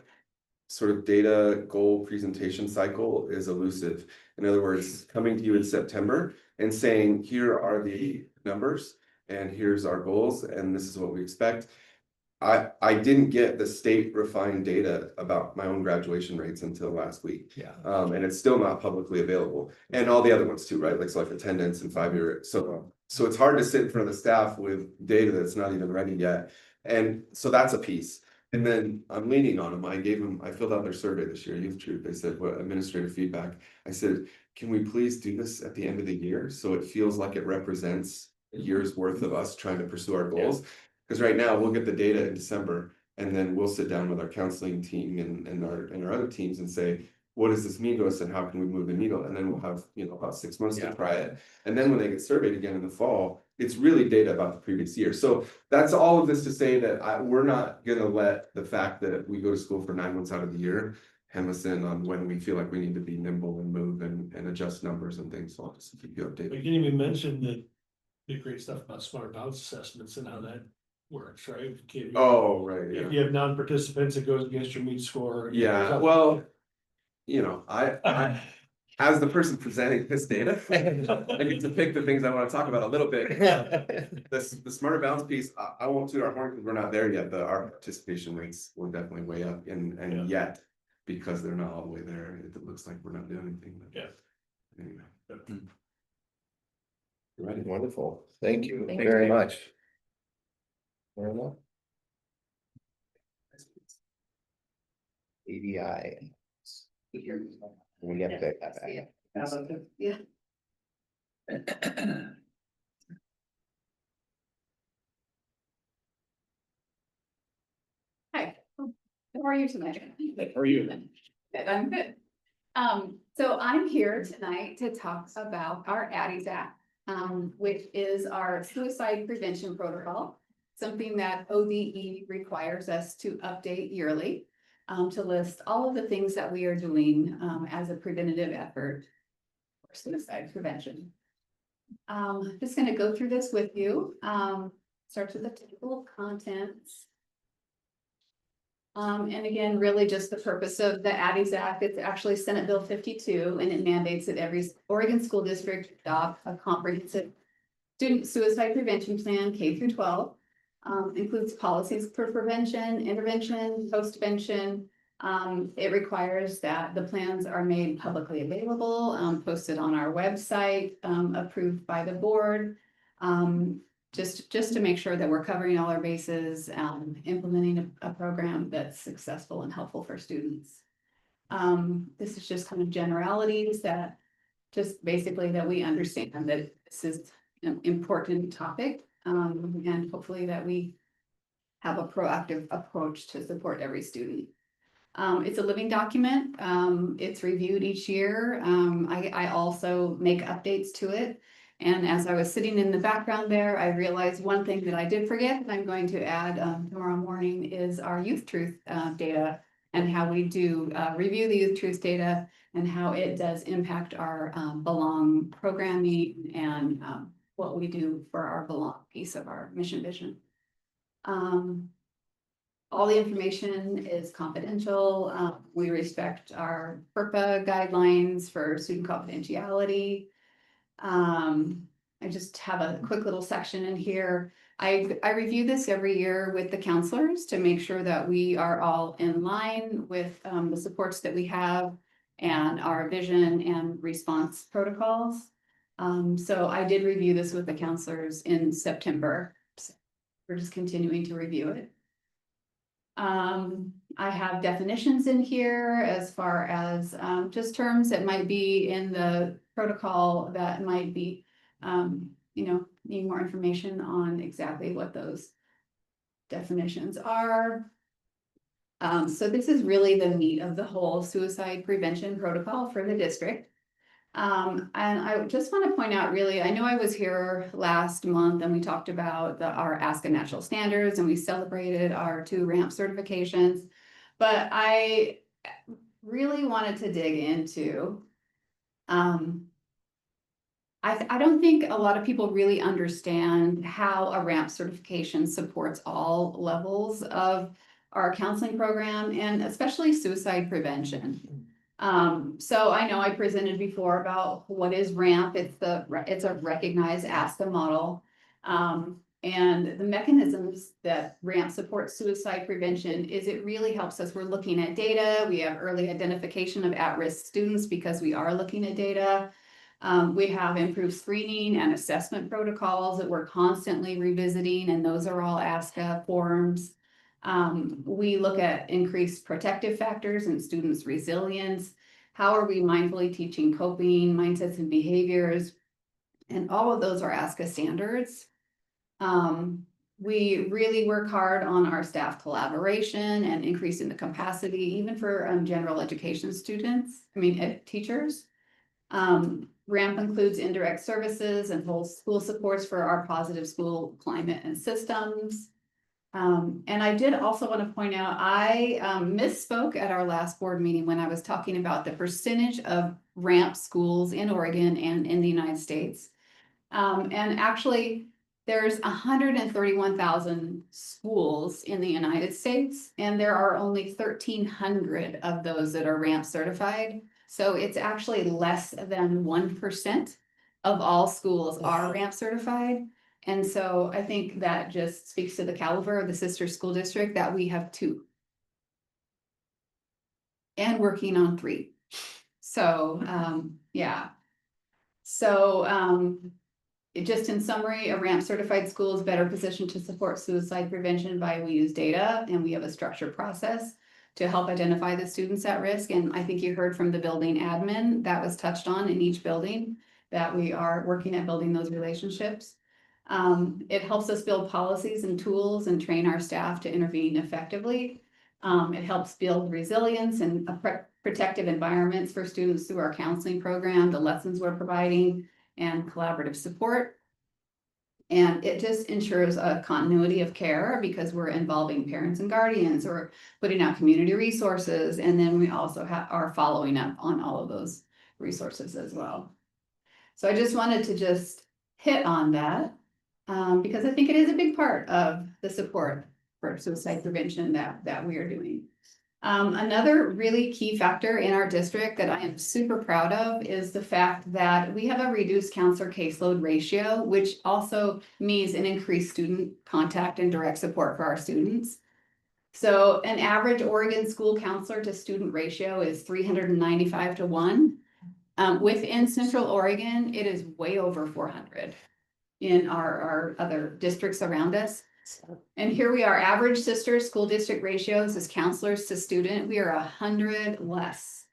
sort of data goal presentation cycle is elusive. In other words, coming to you in September and saying, here are the numbers and here's our goals and this is what we expect. I didn't get the state refined data about my own graduation rates until last week. Yeah. And it's still not publicly available, and all the other ones too, right? Like attendance and 5-year. So it's hard to sit in front of the staff with data that's not even ready yet. And so that's a piece. And then I'm leaning on them. I filled out their survey this year, Youth Truth. They said, what administrative feedback? I said, can we please do this at the end of the year? So it feels like it represents a year's worth of us trying to pursue our goals. Because right now we'll get the data in December and then we'll sit down with our counseling team and our other teams and say, what does this mean to us and how can we move the needle? And then we'll have, about 6 months to try it. And then when they get surveyed again in the fall, it's really data about the previous year. So that's all of this to say that we're not going to let the fact that we go to school for 9 months out of the year hem us in on when we feel like we need to be nimble and move and adjust numbers and things. So I'll just keep you updated. We didn't even mention the great stuff about smart bounce assessments and how that works, right? Oh, right. Yeah. If you have non-participants, it goes against your mean score. Yeah, well, I as the person presenting this data, I get to pick the things I want to talk about a little bit. The smarter balance piece, I won't toot our horn because we're not there yet, but our participation rates were definitely way up and yet, because they're not all the way there, it looks like we're not doing anything. But anyway. Right, wonderful. Thank you Thank very you. much. Very well. ADI. We have to. Yeah. Hi, how are you tonight? How are you? Good, I'm good. So I'm here tonight to talk about our Addie's Act, which is our suicide prevention protocol. Something that ODE requires us to update yearly, to list all of the things that we are doing, as a preventative effort for suicide prevention. Just gonna go through this with you. Starts with the table of contents. And again, really just the purpose of the Addie's Act, it's actually Senate Bill 52, and it mandates that every Oregon school district adopt a comprehensive student suicide prevention plan, K through 12. Includes policies for prevention, intervention, post-vention. It requires that the plans are made publicly available, posted on our website, approved by the board. just to make sure that we're covering all our bases, implementing a program that's successful and helpful for students. This is just kind of generalities that just basically that we understand that this is an important topic, and hopefully that we have a proactive approach to support every student. It's a living document. It's reviewed each year. I also make updates to it. And as I was sitting in the background there, I realized one thing that I did forget that I'm going to add tomorrow morning is our youth truth data and how we do review the youth truth data and how it does impact our Belong programming and what we do for our Belong piece of our mission vision. All the information is confidential. We respect our FERPA guidelines for student confidentiality. I just have a quick little section in here. I review this every year with the counselors to make sure that we are all in line with the supports that we have and our vision and response protocols. So I did review this with the counselors in September. So we're just continuing to review it. I have definitions in here as far as just terms that might be in the protocol that might be, need more information on exactly what those definitions are. So this is really the meat of the whole suicide prevention protocol for the district. And I just want to point out really, I know I was here last month and we talked about our Ask a Natural Standards and we celebrated our 2 ramp certifications, but I really wanted to dig into, I don't think a lot of people really understand how a ramp certification supports all levels of our counseling program and especially suicide prevention. So I know I presented before about what is RAMP. It's a recognized ASCA model. And the mechanisms that RAMP supports suicide prevention is it really helps us. We're looking at data. We have early identification of at-risk students because we are looking at data. We have improved screening and assessment protocols that we're constantly revisiting, and those are all ASCA forms. We look at increased protective factors and students' resilience. How are we mindfully teaching coping, mindsets, and behaviors? And all of those are ASCA standards. We really work hard on our staff collaboration and increasing the capacity, even for general education students, teachers. RAMP includes indirect services and whole school supports for our positive school climate and systems. And I did also want to point out, I misspoke at our last board meeting when I was talking about the percentage of RAMP schools in Oregon and in the United States. And actually, there's 131,000 schools in the United States, and there are only 1,300 of those that are RAMP certified. So it's actually less than 1% of all schools are RAMP certified. And so I think that just speaks to the caliber of the sister school district that we have 2. And working on 3. So, yeah. So, just in summary, a RAMP certified school is better positioned to support suicide prevention by we use data and we have a structured process to help identify the students at risk. And I think you heard from the building admin that was touched on in each building that we are working at building those relationships. It helps us build policies and tools and train our staff to intervene effectively. It helps build resilience and protective environments for students through our counseling program, the lessons we're providing, and collaborative support. And it just ensures a continuity of care because we're involving parents and guardians or putting out community resources. And then we also are following up on all of those resources as well. So I just wanted to just hit on that because I think it is a big part of the support for suicide prevention that we are doing. Another really key factor in our district that I am super proud of is the fact that we have a reduced counselor caseload ratio, which also means an increased student contact and direct support for our students. So an average Oregon school counselor to student ratio is 395 to 1. Within Central Oregon, it is way over 400. in our other districts around us. And here we are, average sister school district ratios as counselors to student, we are 100 less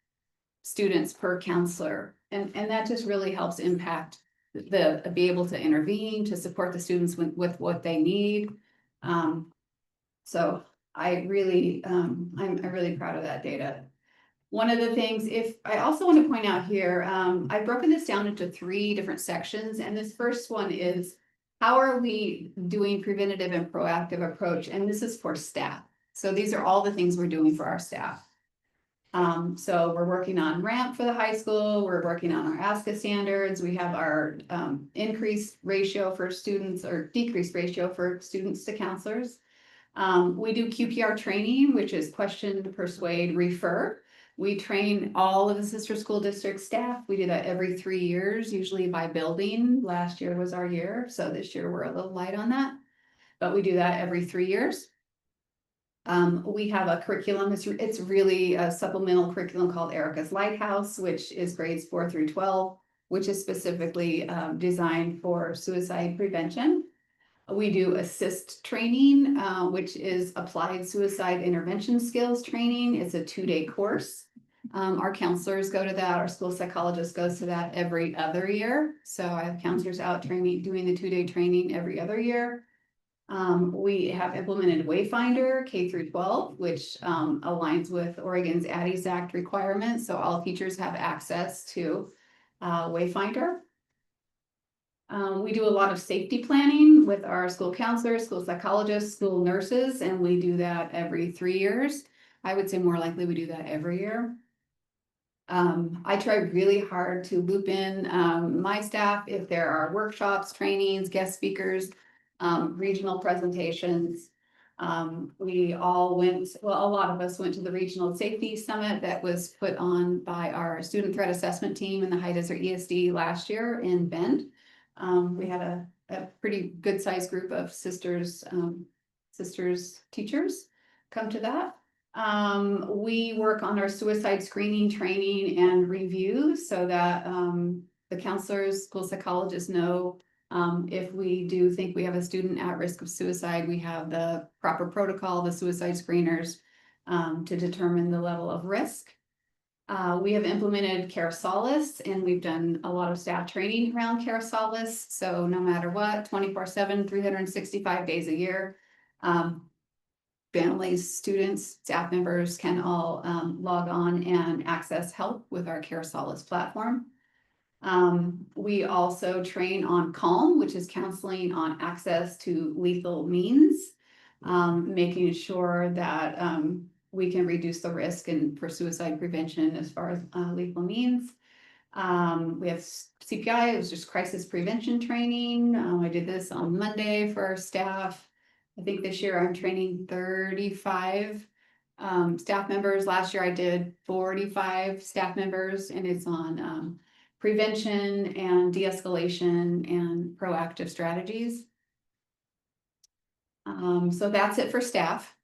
students per counselor. And that just really helps impact be able to intervene, to support the students with what they need. So I really, I'm really proud of that data. One of the things, I also want to point out here, I've broken this down into 3 different sections, and this first one is how are we doing preventative and proactive approach? And this is for staff. So these are all the things we're doing for our staff. So we're working on RAMP for the high school. We're working on our ASCA standards. We have our increased ratio for students or decreased ratio for students to counselors. We do QPR training, which is question, persuade, refer. We train all of the sister school district staff. We do that every 3 years, usually by building. Last year was our year, so this year we're a little light on that. But we do that every 3 years. We have a curriculum, it's really a supplemental curriculum called Erica's Lighthouse, which is grades 4 through 12, which is specifically designed for suicide prevention. We do assist training, which is applied suicide intervention skills training. It's a 2-day course. Our counselors go to that, our school psychologist goes to that every other year. So I have counselors out training, doing the 2-day training every other year. We have implemented Wayfinder K through 12, which aligns with Oregon's ADDIES Act requirements. So all teachers have access to Wayfinder. We do a lot of safety planning with our school counselors, school psychologists, school nurses, and we do that every 3 years. I would say more likely we do that every year. I try really hard to loop in my staff if there are workshops, trainings, guest speakers, regional presentations. We all went, well, a lot of us went to the Regional Safety Summit that was put on by our Student Threat Assessment Team in the High Desert ESD last year in Bend. We had a pretty good sized group of sisters teachers come to that. We work on our suicide screening, training, and review so that the counselors, school psychologists know if we do think we have a student at risk of suicide, we have the proper protocol, the suicide screeners to determine the level of risk. We have implemented Care Solace, and we've done a lot of staff training around Care Solace. So no matter what, 24/7, 365 days a year, families, students, staff members can all log on and access help with our Care Solace platform. We also train on CALM, which is counseling on access to lethal means, making sure that we can reduce the risk and for suicide prevention as far as lethal means. We have CPI, it was just crisis prevention training. I did this on Monday for our staff. I think this year I'm training 35 staff members. Last year I did 45 staff members, and it's on prevention and de-escalation and proactive strategies. So that's it for staff.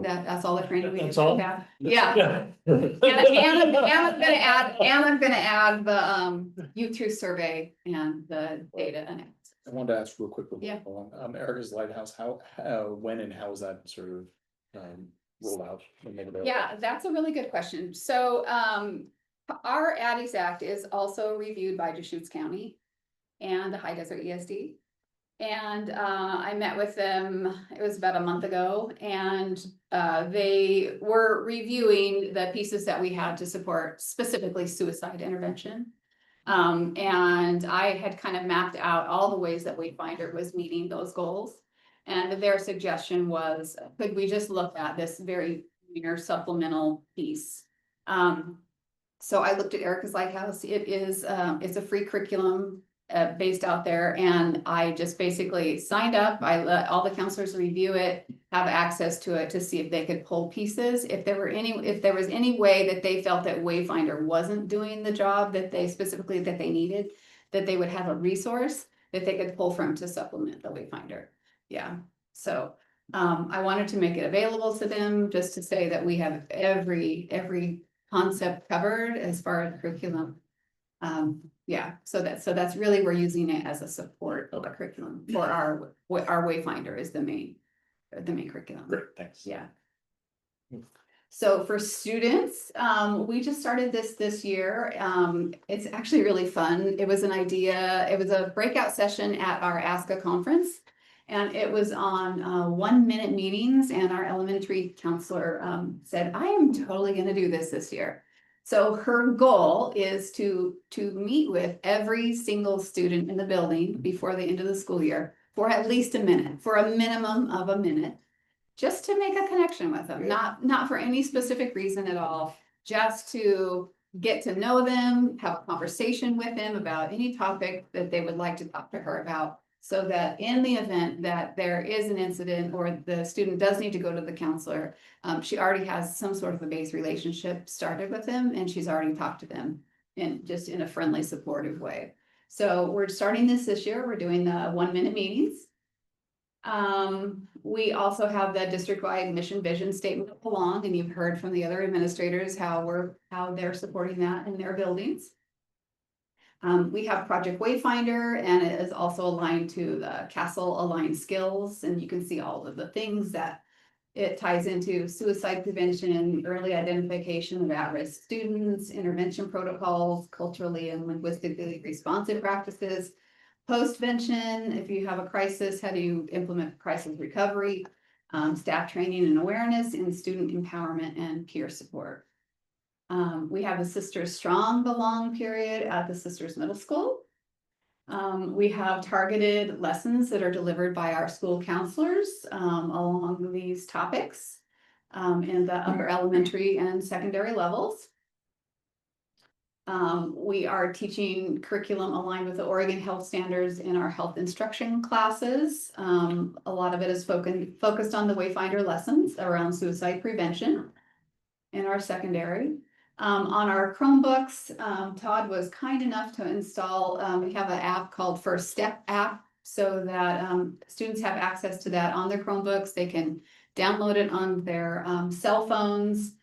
That's all the training we do That's for all? staff. Yeah. And I'm gonna add the youth truth survey and the data analysis. I wanted to ask real quick. Yeah. Erica's Lighthouse, how, when and how is that sort of rolled out? Yeah, that's a really good question. So our ADDIES Act is also reviewed by Deschutes County and the High Desert ESD. And I met with them, it was about a month ago, and they were reviewing the pieces that we had to support specifically suicide intervention. And I had kind of mapped out all the ways that Wayfinder was meeting those goals. And their suggestion was, could we just look at this very minor supplemental piece? So I looked at Erica's Lighthouse. It is, it's a free curriculum based out there, and I just basically signed up. I let all the counselors review it, have access to it to see if they could pull pieces. If there was any way that they felt that Wayfinder wasn't doing the job that they specifically that they needed, that they would have a resource that they could pull from to supplement the Wayfinder. Yeah. So I wanted to make it available to them just to say that we have every concept covered as far as curriculum. Yeah, so that's really, we're using it as a support curriculum for our Wayfinder is the main curriculum. Great, thanks. Yeah. So for students, we just started this year. It's actually really fun. It was an idea, it was a breakout session at our ASCA conference. And it was on 1-minute meetings, and our elementary counselor said, I am totally gonna do this year. So her goal is to meet with every single student in the building before the end of the school year for at least a minute, for a minimum of a minute. Just to make a connection with them, not for any specific reason at all, just to get to know them, have a conversation with them about any topic that they would like to talk to her about. So that in the event that there is an incident or the student does need to go to the counselor, she already has some sort of a base relationship started with them, and she's already talked to them in a friendly, supportive way. So we're starting this year. We're doing the 1-minute meetings. We also have the district-wide mission vision statement along, and you've heard from the other administrators how they're supporting that in their buildings. We have Project Wayfinder, and it is also aligned to the Castle Aligned Skills, and you can see all of the things that it ties into: suicide prevention, early identification of at-risk students, intervention protocols, culturally and linguistically responsive practices, postvention, if you have a crisis, how do you implement crisis recovery, staff training and awareness, and student empowerment and peer support. We have the Sisters Strong Belong period at the Sisters Middle School. We have targeted lessons that are delivered by our school counselors along these topics in the upper elementary and secondary levels. We are teaching curriculum aligned with the Oregon Health Standards in our health instruction classes. A lot of it is focused on the Wayfinder lessons around suicide prevention in our secondary. On our Chromebooks, Todd was kind enough to install, we have an app called First Step app, so that students have access to that on their Chromebooks. They can download it on their cell phones.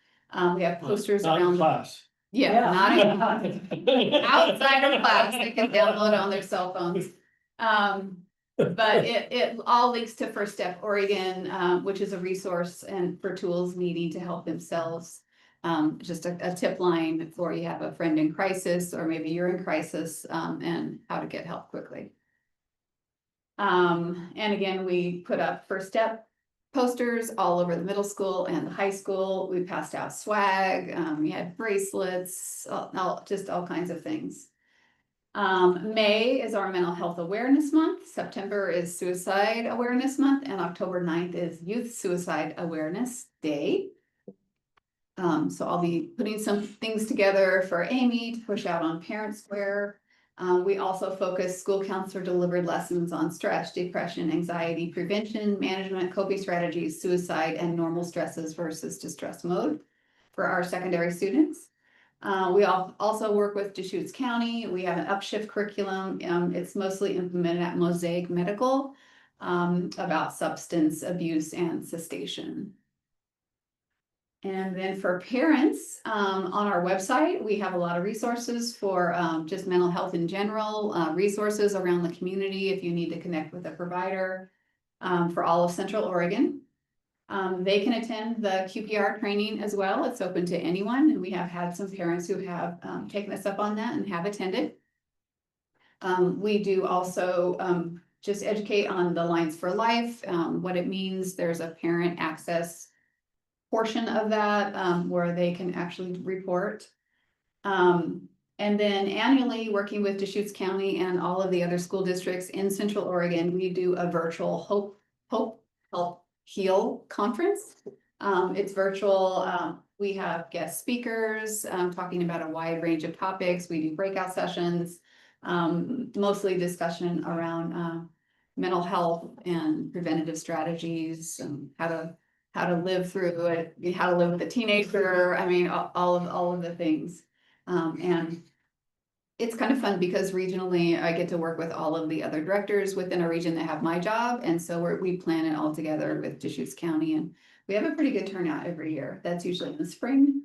We have posters Not in around. class. Yeah, not outside of class, they can download it on their cell phones. But it all links to First Step Oregon, which is a resource and for tools needing to help themselves. Just a tip line for you have a friend in crisis, or maybe you're in crisis, and how to get help quickly. And again, we put up First Step posters all over the middle school and the high school. We passed out swag, we had bracelets, just all kinds of things. May is our mental health awareness month. September is suicide awareness month, and October 9th is youth suicide awareness day. So I'll be putting some things together for Amy to push out on Parent Square. We also focus school counselor delivered lessons on stress, depression, anxiety, prevention, management, coping strategies, suicide, and normal stresses versus distress mode for our secondary students. We also work with Deschutes County. We have an upshift curriculum. It's mostly implemented at Mosaic Medical about substance abuse and cessation. And then for parents, on our website, we have a lot of resources for just mental health in general, resources around the community if you need to connect with a provider for all of Central Oregon. They can attend the QPR training as well. It's open to anyone, and we have had some parents who have taken us up on that and have attended. We do also just educate on the Lines for Life, what it means. There's a parent access portion of that where they can actually report. And then annually, working with Deschutes County and all of the other school districts in Central Oregon, we do a virtual Hope Help Heal conference. It's virtual. We have guest speakers talking about a wide range of topics. We do breakout sessions, mostly discussion around mental health and preventative strategies and how to live through it, how to live with a teenager. I mean, all of the things. And it's kind of fun because regionally I get to work with all of the other directors within a region that have my job. And so we plan it all together with Deschutes County, and we have a pretty good turnout every year. That's usually in the spring.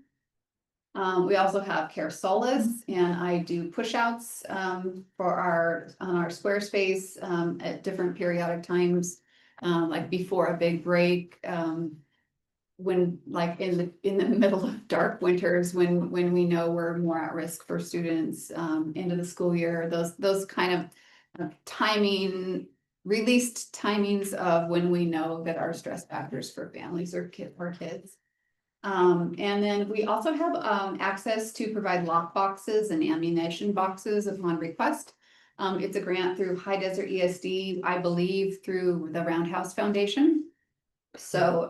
We also have Care Solace, and I do push outs for on our Squarespace at different periodic times, like before a big break. When like in the middle of dark winters, when we know we're more at risk for students into the school year, those kind of released timings of when we know that our stress factors for families or kids. And then we also have access to provide lock boxes and ammunition boxes upon request. It's a grant through High Desert ESD, I believe through the Roundhouse Foundation. So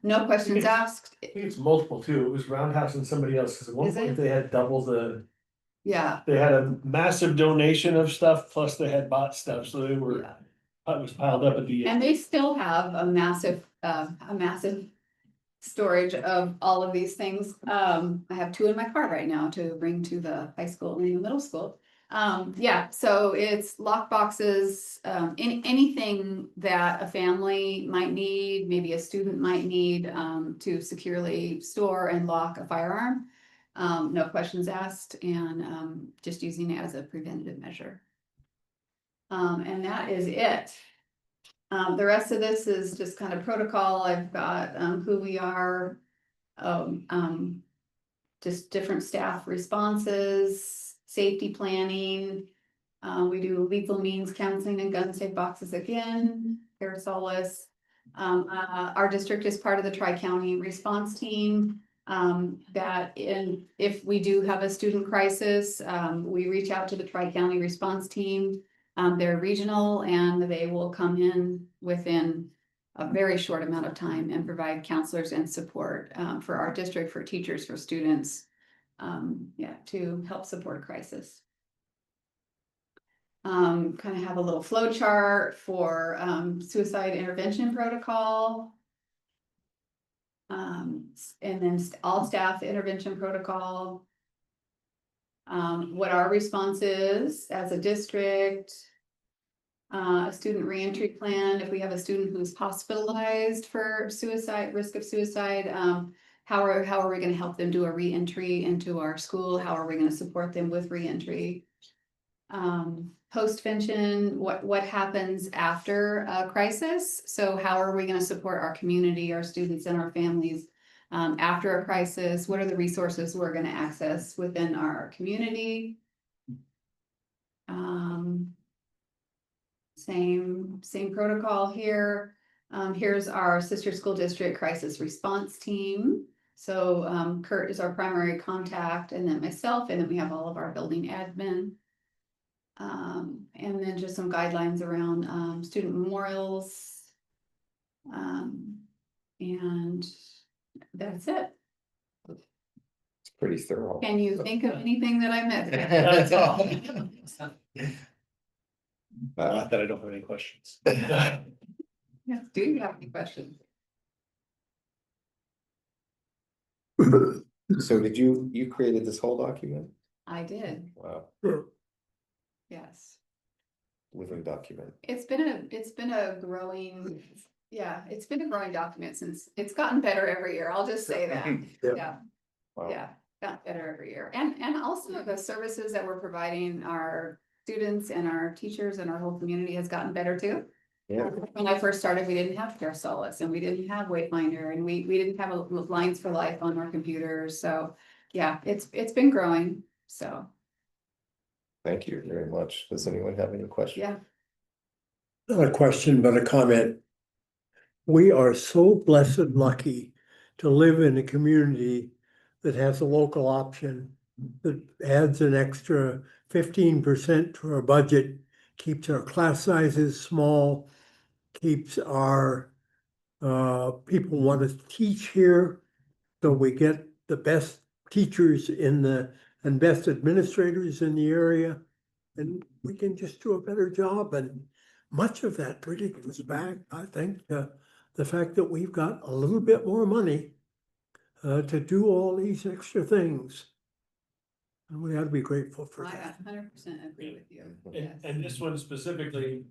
no questions asked. I think it's multiple too. It was Roundhouse and somebody else, because at one Is point it? they had double the, Yeah. they had a massive donation of stuff, plus they had bought stuff, so they were, Yeah. it was piled up at the And end. they still have a massive storage of all of these things. I have 2 in my car right now to bring to the high school and the middle school. Yeah, so it's lock boxes, anything that a family might need, maybe a student might need, to securely store and lock a firearm. No questions asked, and just using it as a preventative measure. And that is it. The rest of this is just kind of protocol. I've got who we are, just different staff responses, safety planning. We do lethal means counseling and gun safe boxes again, Care Solace. Our district is part of the Tri-County response team. If we do have a student crisis, we reach out to the Tri-County response team. They're regional and they will come in within a very short amount of time and provide counselors and support for our district, for teachers, for students, to help support crisis. Kind of have a little flow chart for suicide intervention protocol. And then all staff intervention protocol. What our response is as a district. A student reentry plan, if we have a student who's hospitalized for suicide, risk of suicide, how are we going to help them do a reentry into our school? How are we going to support them with reentry? Postvention, what happens after a crisis? So how are we going to support our community, our students and our families after a crisis? What are the resources we're going to access within our community? Same protocol here. Here's our sister school district crisis response team. So Kurt is our primary contact, and then myself, and then we have all of our building admin. And then just some guidelines around student memorials. And that's it. It's pretty thorough. Can you think of anything that I missed? That's all. Not that I don't have any questions. Yes, do you have any questions? So did you created this whole document? I did, Wow, yes. living document. It's been a growing, it's been a growing document since, it's gotten better every year, I'll just say that, yeah. Wow. Yeah, got better every year. And also the services that we're providing our students and our teachers and our whole community has gotten better too. Yeah. When I first started, we didn't have Care Solace and we didn't have Wayfinder and we didn't have Lines for Life on our computers. So yeah, it's been growing, so. Thank you very much. Does anyone have any questions? Yeah. Not a question, but a comment. We are so blessed and lucky to live in a community that has a local option that adds an extra 15% to our budget, keeps our class sizes small, keeps our people want to teach here. So we get the best teachers and best administrators in the area. And we can just do a better job. And much of that really comes back, I think, to the fact that we've got a little bit more money to do all these extra things. And we ought to be grateful for I that. 100% agree with you. And this one specifically,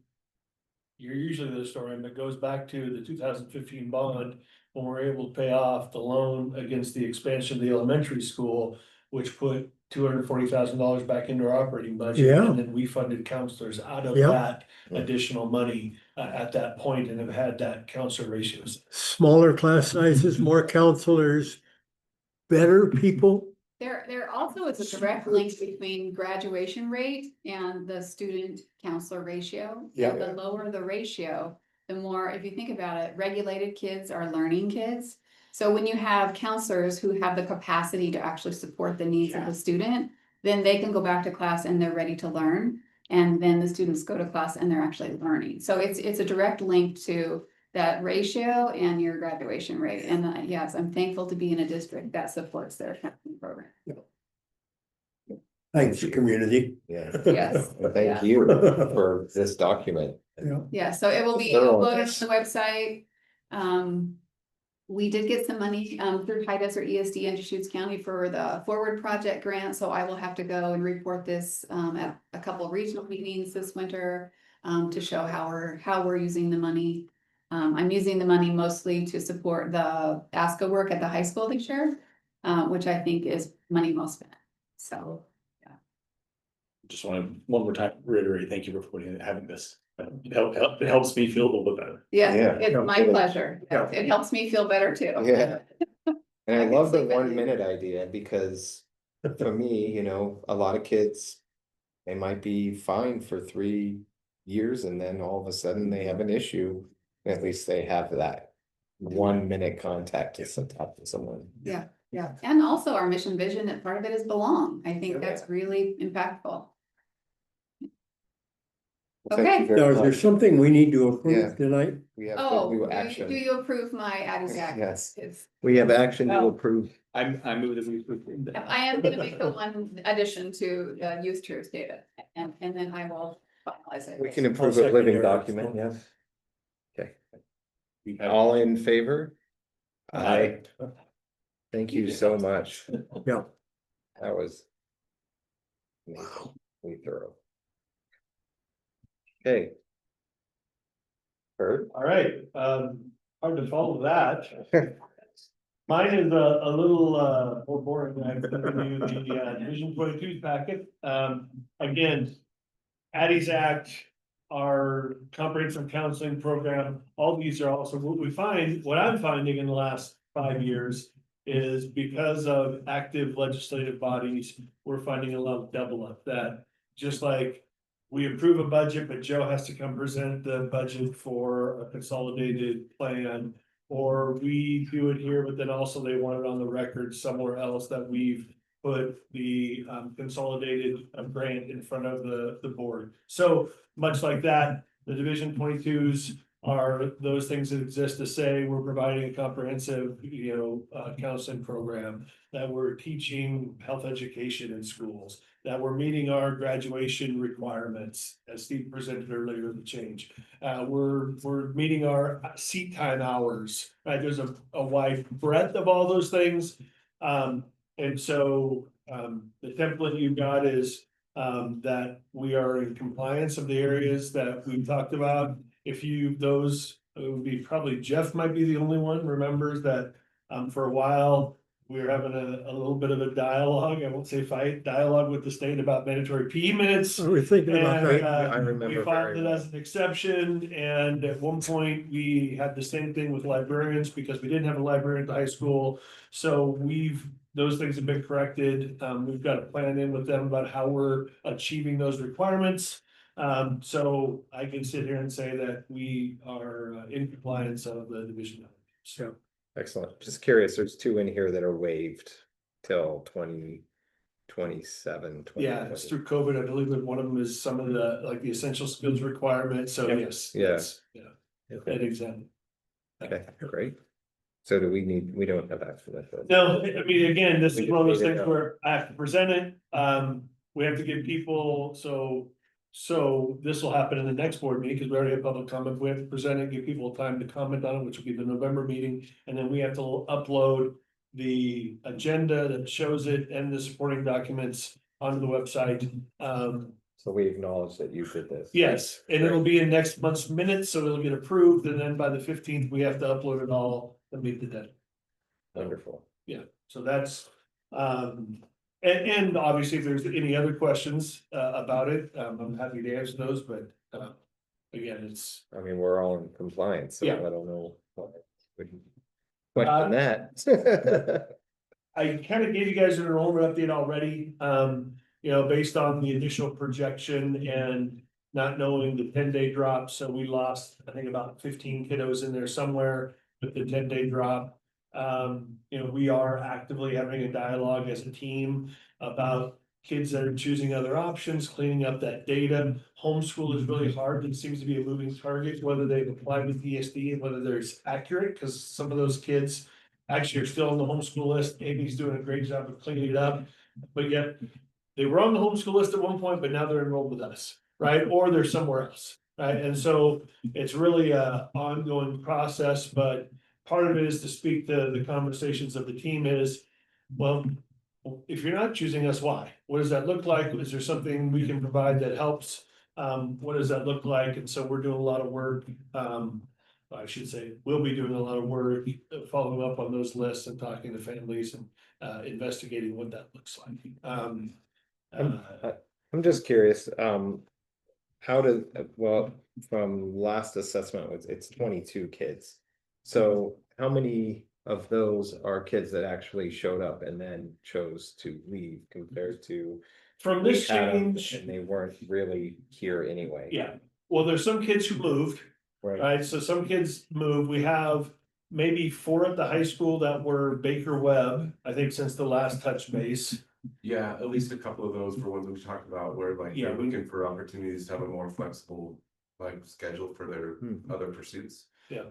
you're usually the historian, but goes back to the 2015 bond, when we're able to pay off the loan against the expansion of the elementary school, which put $240,000 back into our operating budget. Yeah. And then we funded counselors out of Yeah. that additional money at that point and have had that counselor ratios. Smaller class sizes, more counselors, better people. There also is a direct link between graduation rate and the student counselor ratio. Yeah. And the lower the ratio, the more, if you think about it, regulated kids are learning kids. So when you have counselors who have the capacity to actually support the needs of the student, then they can go back to class and they're ready to learn. And then the students go to class and they're actually learning. So it's a direct link to that ratio and your graduation rate. And yes, I'm thankful to be in a district that supports their counseling program. Thanks, community. Yeah. Yes. Well, thank Yeah. you for this document. Yeah. Yeah, so it will be Thorough. uploaded on the website. We did get some money through High Desert ESD in Deschutes County for the Forward Project grant, so I will have to go and report this at a couple of regional meetings this winter to show how we're using the money. I'm using the money mostly to support the ASCA work at the high school this year, which I think is money well spent. So Just want to one more time reiterate, thank you for having this. It helps me feel a little bit better. yeah, Yeah. it's my Yeah. pleasure. Yeah. It helps me feel better too. Yeah. And I I can love the sleep at 1 night. minute idea because for me, you know, a lot of kids. They might be fine for 3 years and then all of a sudden they have an issue. At least they have that 1 minute contact to talk to someone. Yeah, and also our mission vision, that part of it is belong. I think that's really impactful. Well, thank you Okay. very Now, is there much. something we need to Yeah. approve tonight? We have Oh, to do do action. you approve my Addie's Act? Yes. It's- We have action to Oh. approve. I move that we approve that. I am gonna make the one addition to youth tours data, and then I will finalize it. We can approve a living document, yeah. Okay, We have- all in favor? Aye. Thank you so much. Yeah. That was amazingly thorough. Okay. Kurt? All right, hard to follow that. Mine is a little more boring than I've given you the Division 22 packet. Again, Addie's Act, our comprehensive counseling program, all these are also what I'm finding in the last 5 years is because of active legislative bodies, we're finding a lot of double up that just like we approve a budget, but Joe has to come present the budget for a consolidated plan. Or we do it here, but then also they want it on the record somewhere else that we've put the consolidated grant in front of the board. So much like that, the Division 22s are those things that exist to say we're providing a comprehensive, counseling program, that we're teaching health education in schools, that we're meeting our graduation requirements, as Steve presented earlier, the change. We're meeting our seat time hours, right? There's a wide breadth of all those things. And so the template you've got is that we are in compliance of the areas that we talked about. If it would be probably Jeff might be the only one remembers that for a while, we were having a little bit of a dialogue, I won't say fight, dialogue with the state about mandatory PE minutes. We're thinking about And that. I remember we filed very it well. as an exception, and at one point, we had the same thing with librarians, because we didn't have a librarian at the high school. So those things have been corrected, we've got a plan in with them about how we're achieving those requirements. So I can sit here and say that we are in compliance of the division. So. Excellent. Just curious, there's 2 in here that are waived till 2027. Yeah, it's through COVID. I believe that one of them is some of the essential skills requirements. So Yep. yes. Yeah. that's- Yeah, that exam. Okay, great. So we don't have action with it. No, I mean, again, this We is just one of those need to things know. where I have to present it. We have to give people, so this will happen in the next board meeting, because we already have public comment. We have to present it, give people time to comment on it, which will be the November meeting. And then we have to upload the agenda that shows it and the supporting documents onto the website. So we acknowledge that you did this. Yes, and it'll be in next month's minutes, so it'll get approved, and then by the 15th, we have to upload it all meet the deadline. Wonderful. So that's, and obviously if there's any other questions, about it, I'm happy to answer those, but, again, it's. I mean, we're all in compliance, so Yeah. I don't know. Why we would question that. I kind of gave you guys an enrollment update already, you know, based on the initial projection and not knowing the 10-day drop, so we lost, I think, about 15 kiddos in there somewhere with the 10-day drop. You know, we are actively having a dialogue as a team about kids that are choosing other options, cleaning up that data. Homeschool is really hard. It seems to be a moving target, whether they've applied with ESD and whether there's accurate, because some of those kids actually are still on the homeschool list. Amy's doing a great job of cleaning it up, but yet they were on the homeschool list at one point, but now they're enrolled with us, right? Or they're somewhere else, right? And so it's really a ongoing process, but part of it is to speak to the conversations of the team is, well, if you're not choosing us, why? What does that look like? Is there something we can provide that helps? What does that look like? And so we're doing a lot of work. I should say, we'll be doing a lot of work following up on those lists and talking to families and investigating what that looks like. I'm just curious, how did, well, from last assessment, it's 22 kids. So how many of those are kids that actually showed up and then chose to leave compared to? From this we had 'em change, And they weren't really here anyway. yeah, well, there's some kids who moved, Right, right? So some kids moved. We have maybe 4 at the high school that were Baker Webb, I think, since the last touch base. Yeah, at least a couple of those were ones we talked about where like Yeah, they're looking for opportunities to have a more flexible like schedule for their other pursuits. Yeah.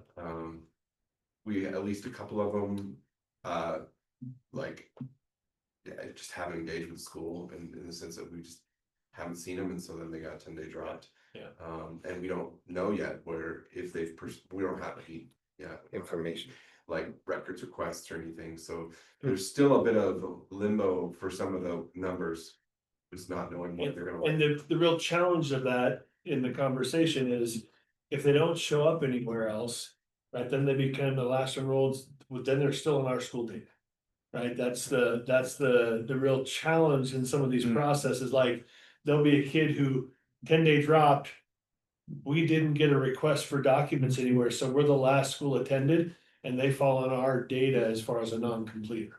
We at least a couple of them, like, yeah, just haven't engaged with school in the sense that we just haven't seen them, and so then they got 10-day dropped. Yeah. And we don't know yet where if they've we don't have any information. like records requests or anything, so there's still a bit of limbo for some of the numbers, just not knowing what they're gonna. And the real challenge of that in the conversation is if they don't show up anywhere else, right, then they become the last enrolled, then they're still in our school data. Right, that's the real challenge in some of these processes, like there'll be a kid who 10-day dropped. We didn't get a request for documents anywhere, so we're the last school attended and they fall on our data as far as a non-completer.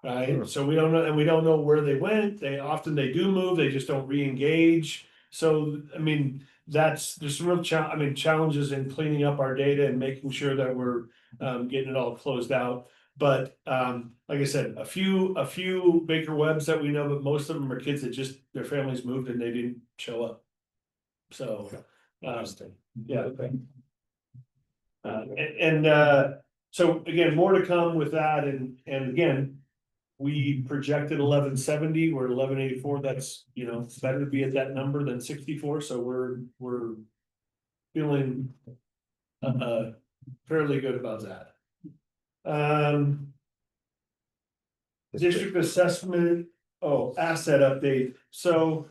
Right, so we don't know, and we don't know where they went. They do move, they just don't re-engage. So, I mean, there's some real challenges in cleaning up our data and making sure that we're getting it all closed out. But like I said, a few Baker Webbs that we know, but most of them are kids that just their families moved and they didn't show up. So, yeah. So again, more to come with that, and again, we projected 1170, we're 1184. That's, you know, it's better to be at that number than 64. So we're feeling fairly good about that. District assessment, asset update. So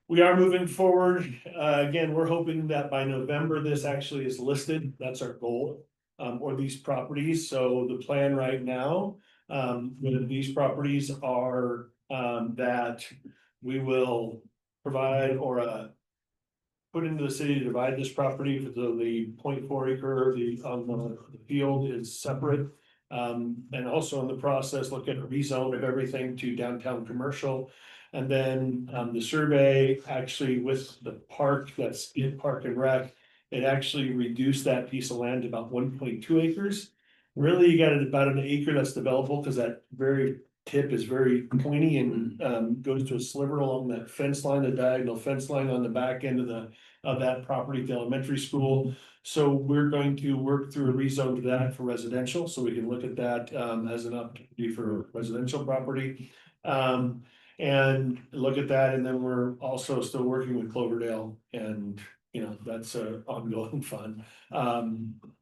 we are moving forward. Again, we're hoping that by November, this actually is listed. That's our goal, or these properties. So the plan right now, with these properties are, that we will provide or, put into the city to divide this property for the 0.4 acre, the field is separate. And also in the process, look at a rezone of everything to downtown commercial. And then, the survey actually with the park, that's in Park and Rec, it actually reduced that piece of land to about 1.2 acres. Really, you got about an acre that's developable, because that very tip is very pointy and goes to a sliver along that fence line, the diagonal fence line on the back end of that property, the elementary school. So we're going to work through a rezone to that for residential, so we can look at that as an opportunity for residential property. And look at that, and then we're also still working with Cloverdale, and you know, that's ongoing fun.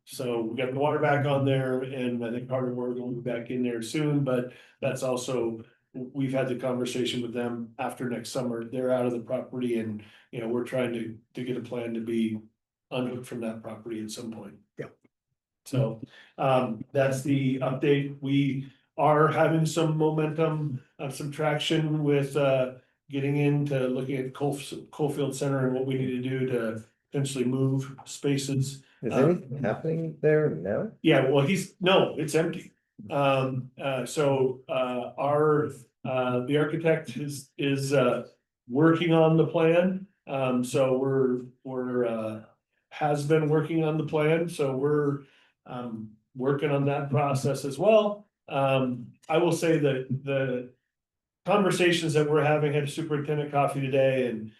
So we got the water back on there, and I think part of we're going to be back in there soon, but that's also, we've had the conversation with them after next summer. They're out of the property, and you know, we're trying to get a plan to be unhooked from that property at some point. Yeah. So, that's the update. We are having some momentum, some traction with, getting into looking at Coalfield Center and what we need to do to potentially move spaces. Is anything happening there now? Yeah, well, no, it's empty. The architect is working on the plan. So we're has been working on the plan, so we're working on that process as well. I will say that the conversations that we're having, had a superintendent coffee today, and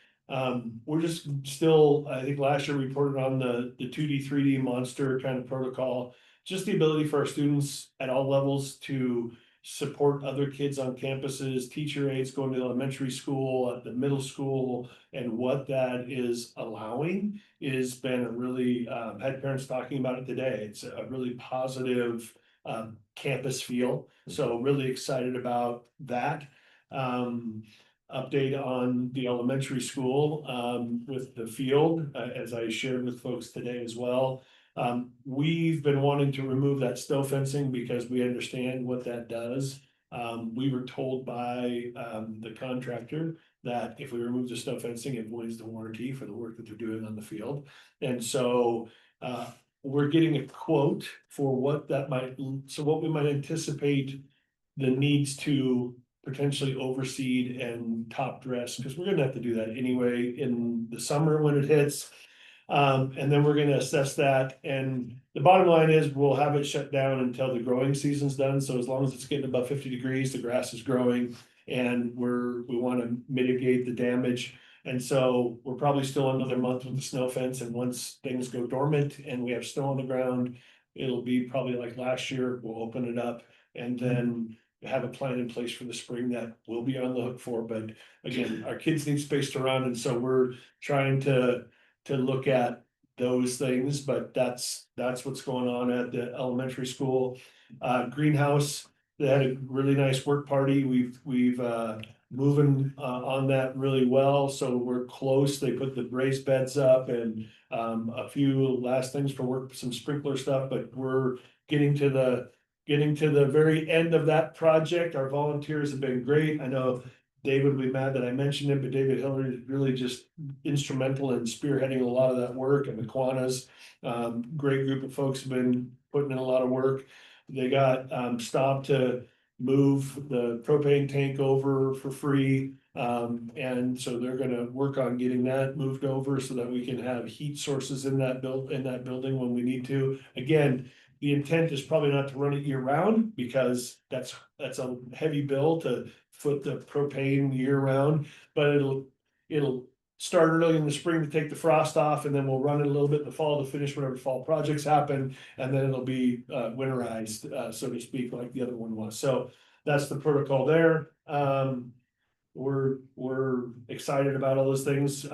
we're just still, I think last year we reported on the 2D, 3D monster kind of protocol. Just the ability for our students at all levels to support other kids on campuses, teacher aides going to elementary school, at the middle school, and what that is allowing is been a really, had parents talking about it today. It's a really positive campus feel. So really excited about that. Update on the elementary school with the field, as I shared with folks today as well. We've been wanting to remove that snow fencing because we understand what that does. We were told by the contractor that if we remove the snow fencing, it voids the warranty for the work that they're doing on the field. And so we're getting a quote for what that might, so what we might anticipate the needs to potentially overseed and top dress, because we're gonna have to do that anyway in the summer when it hits. And then we're gonna assess that, and the bottom line is we'll have it shut down until the growing season's done. So as long as it's getting above 50 degrees, the grass is growing, and we wanna mitigate the damage. And so we're probably still another month with the snow fence, and once things go dormant and we have snow on the ground, it'll be probably like last year, we'll open it up and then have a plan in place for the spring that we'll be on the hook for. But again, our kids need space to run, and so we're trying to look at those things, but that's what's going on at the elementary school. Greenhouse, they had a really nice work party. We've moving on that really well, so we're close. They put the raised beds up and a few last things for work, some sprinkler stuff, but we're getting to the very end of that project. Our volunteers have been great. I know David will be mad that I mentioned it, but David Hillary is really just instrumental in spearheading a lot of that work, and the Kiwanis, great group of folks have been putting in a lot of work. They got stopped to move the propane tank over for free. And so they're gonna work on getting that moved over so that we can have heat sources in that building when we need to. Again, the intent is probably not to run it year round, because that's a heavy bill to foot the propane year round, but it'll start early in the spring to take the frost off, and then we'll run it a little bit in the fall to finish whatever fall projects happen, and then it'll be winterized, so to speak, like the other one was. So that's the protocol there. We're excited about all those things.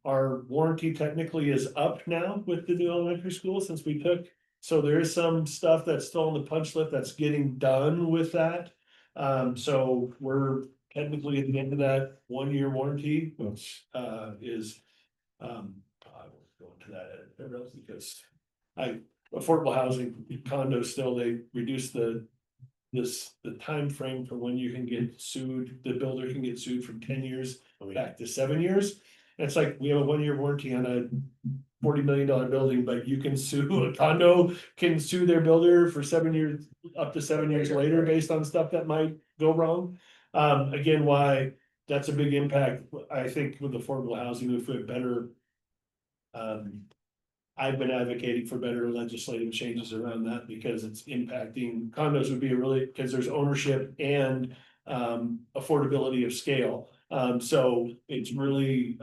Our warranty technically is up now with the new elementary school since we took. So there is some stuff that's still on the punch list that's getting done with that. So we're technically at the end of that 1-year warranty, which is I won't go into that because affordable housing condos still, they reduce the time frame for when you can get sued. The builder can get sued from 10 years back to 7 years. And it's like we have a 1-year warranty on a $40 million building, but you can sue, a condo can sue their builder for 7 years, up to 7 years later, based on stuff that might go wrong. Again, why that's a big impact. I think with affordable housing, if we have better, I've been advocating for better legislative changes around that, because it's impacting condos would be because there's ownership and affordability of scale. So it's really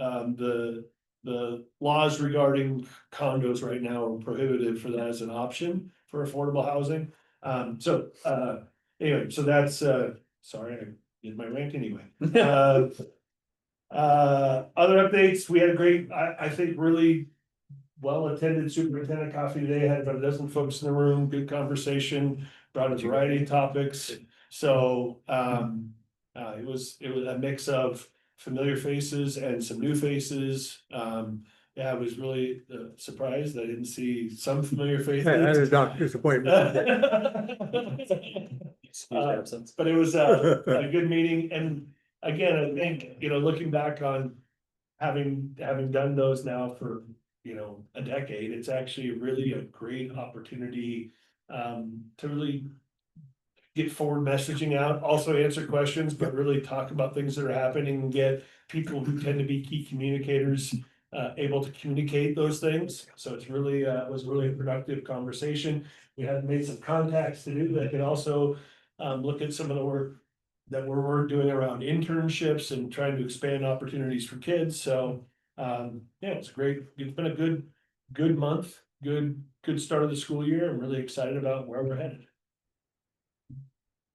the laws regarding condos right now are prohibited for that as an option for affordable housing. Anyway, so that's sorry, I did my rant anyway. Other updates, we had a great, I think really well-attended superintendent coffee today. Had about a dozen folks in the room, good conversation, brought a variety of topics. So it was a mix of familiar faces and some new faces. Yeah, I was really surprised. I didn't see some familiar faces. I had a doctor's appointment. Excuse absence. But it was a good meeting, and again, I think, looking back on having done those now for, a decade, it's actually really a great opportunity to really get forward messaging out, also answer questions, but really talk about things that are happening and get people who tend to be key communicators able to communicate those things. So it's really was really a productive conversation. We had made some contacts to do that could also look at some of the work that we're doing around internships and trying to expand opportunities for kids. So yeah, it's great. It's been a good month, good start of the school year. I'm really excited about where we're headed.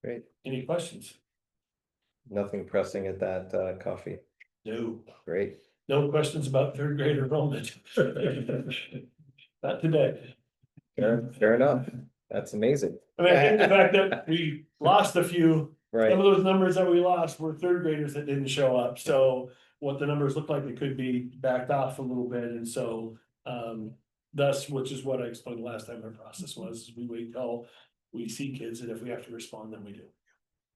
Great. Any questions? Nothing pressing at that coffee. No. Great. No questions about third grade enrollment. Not today. Fair enough. That's amazing. I mean, I think the fact that we lost a few, some Right. of those numbers that we lost were third graders that didn't show up. So what the numbers look like, they could be backed off a little bit. And so thus, which is what I explained the last time our process was, we wait till we see kids, and if we have to respond, then we do.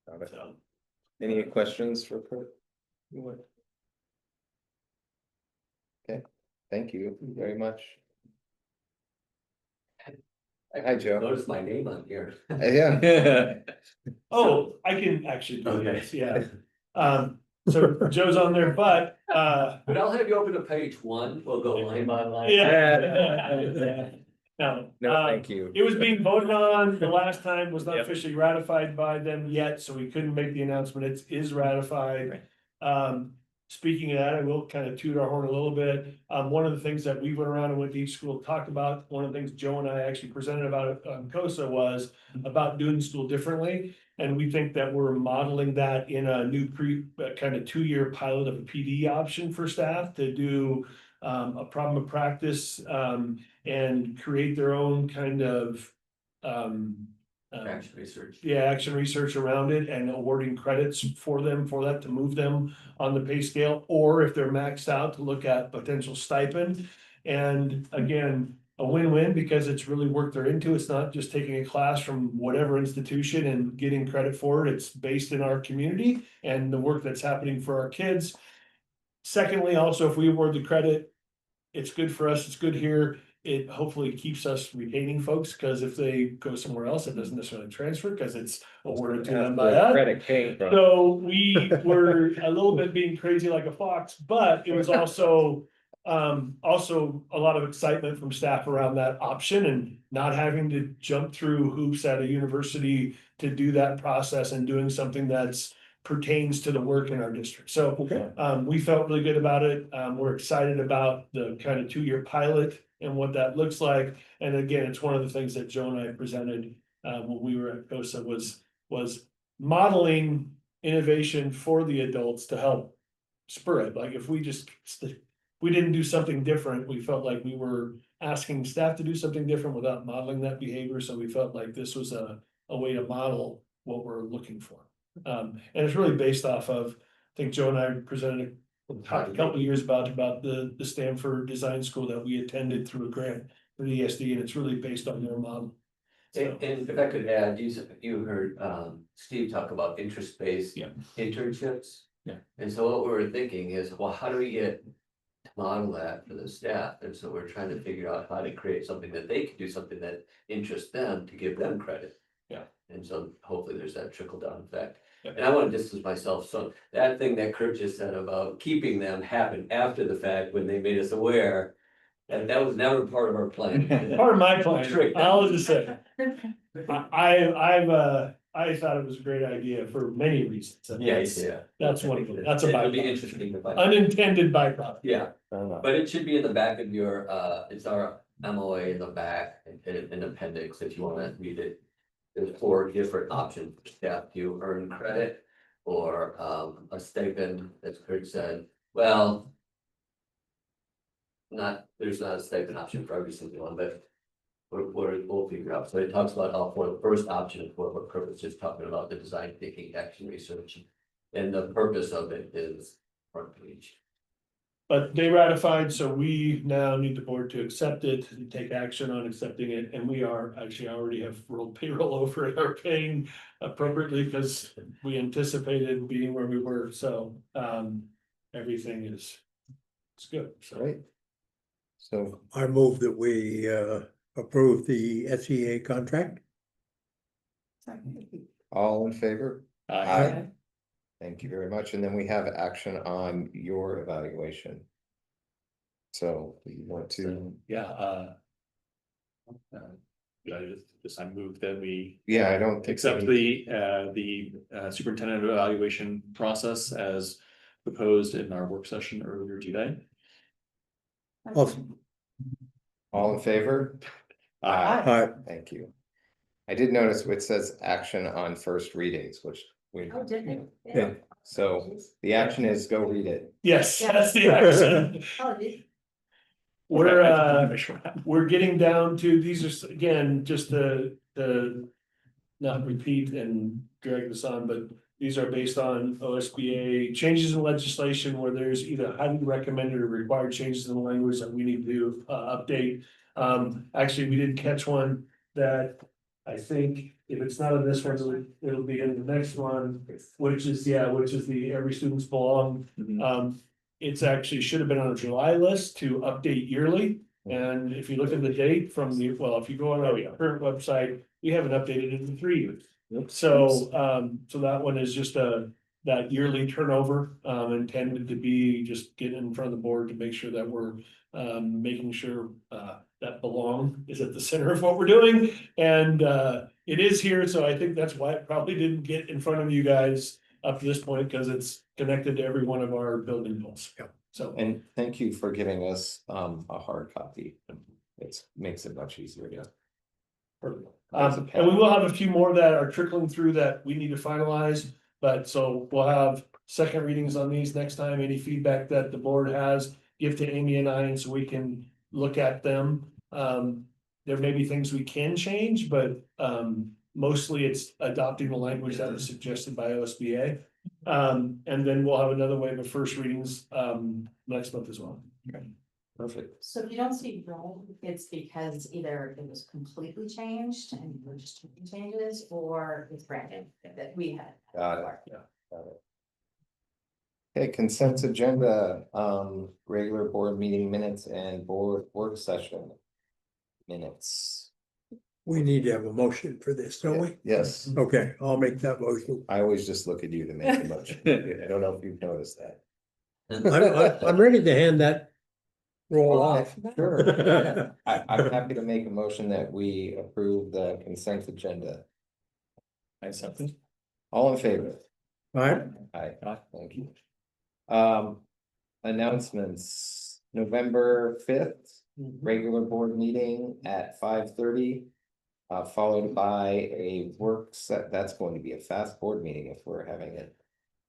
Got it. So Any questions for Kurt? Okay, thank you very much. Hi, Joe. Notice my name on here. Yeah. oh, I can actually do Okay. this, yeah. So Joe's on there, but But I'll have you open to page 1, we'll go line by line. yeah. No, Thank you. it was being voted on the last time, was not Yep. officially ratified by them yet, so we couldn't make the announcement. It is ratified. Speaking of that, I will kind of toot our horn a little bit. One of the things that we went around and went to each school, talked about, one of the things Joe and I actually presented about on COSA was about doing school differently. And we think that we're modeling that in a new kind of 2-year pilot of a PD option for staff to do a problem of practice and create their own kind of Action research. yeah, action research around it and awarding credits for them for that to move them on the pay scale, or if they're maxed out, to look at potential stipend. And again, a win-win because it's really work they're into. It's not just taking a class from whatever institution and getting credit for it. It's based in our community and the work that's happening for our kids. Secondly, also, if we award the credit, it's good for us, it's good here. It hopefully keeps us retaining folks, because if they go somewhere else, it doesn't necessarily transfer because it's awarded to them by That's where us. credit came from. So we were a little bit being crazy like a fox, but it was also a lot of excitement from staff around that option and not having to jump through hoops at a university to do that process and doing something that's pertains to the work in our district. So we felt really good about it. We're excited about the kind of 2-year pilot and what that looks like. And again, it's one of the things that Joe and I presented when we were at COSA was modeling innovation for the adults to help spur it. Like if we didn't do something different, we felt like we were asking staff to do something different without modeling that behavior. So we felt like this was a way to model what we're looking for. And it's really based off of, I think Joe and I presented talked a couple of years about the Stanford Design School that we attended through a grant for the ESD, and it's really based on their model. So, And if I could add, you heard Steve talk about interest-based internships. Yeah. And so what we were thinking is, well, how do we get to model that for the staff? And so we're trying to figure out how to create something that they can do, something that interests them to give them credit. Yeah. And so hopefully there's that trickle down effect. Yeah. And I want to distance myself. So that thing that Kurt just said about keeping them happened after the fact when they made us aware. And that was never part of our plan. part of my plan, Trick. I'll just say, I thought it was a great idea for many reasons. And that's one of them. That's a It would be byproduct. interesting to find. Unintended byproduct. Yeah, Fair enough. but it should be in the back of your, it's our MOA in the back, in appendix, if you wanna read it. There's 4 different options for staff to earn credit or a stipend, as Kurt said, well. There's not a stipend option for every single one, but we'll figure out. So it talks about all 4. The first option for what Kurt was just talking about, the design thinking action research. And the purpose of it is front page. But they ratified, so we now need the board to accept it and take action on accepting it, and we are actually already have rolled payroll over and are paying appropriately because we anticipated being where we were, so, everything is. It's good, so. Right. So I move that we approve the SEA contract. all in favor? Aye. Thank you very much. And then we have action on your evaluation. So you want to, Yeah, I move that we. yeah, I don't think we Accept need- the superintendent evaluation process as proposed in our work session earlier today. Awesome. all in favor? Aye. Thank you. I did notice it says action on first readings, which we, Oh, did they? Yeah. so the action is go read it. Yes, that's the action. Oh, did- We're getting down to, these are, again, just the not repeat and drag this on, but these are based on OSBA changes in legislation where there's either highly recommended or required changes in the language that we need to update. Actually, we did catch one that I think if it's not in this one, it'll be in the next one, which is the every student's belong. It's actually should have been on a July list to update yearly. And if you look at the date from the, well, if you go on our current website, we haven't updated it in 3 years. So, so that one is just that yearly turnover, intended to be just getting in front of the board to make sure that we're, making sure, that belong is at the center of what we're doing. And, it is here, so I think that's why it probably didn't get in front of you guys up to this point, because it's connected to every one of our building goals. Yeah. So. And thank you for giving us a hard copy. It makes it much easier to. And we will have a few more that are trickling through that we need to finalize, but so we'll have second readings on these next time. Any feedback that the board has, give to Amy and I, and so we can look at them. There may be things we can change, but mostly it's adopting the language that was suggested by OSBA. And then we'll have another wave of first readings next month as well. Perfect. So if you don't see red, it's because either it was completely changed and we're just making changes, or it's brand new that we had. Got it. Got it. Okay, consent agenda, regular board meeting minutes and board work session minutes. We need to have a motion for this, don't we? Yes, Okay, I'll make that motion. I always just look at you to make the motion. I don't know if you've noticed that. I'm ready to hand that roll off. Sure. I'm happy to make a motion that we approve the consent agenda. I accept. All in favor? All right, Aye, thank you. Announcements, November 5th, regular board meeting at 5:30. Followed by a work set, that's going to be a fast board meeting if we're having it.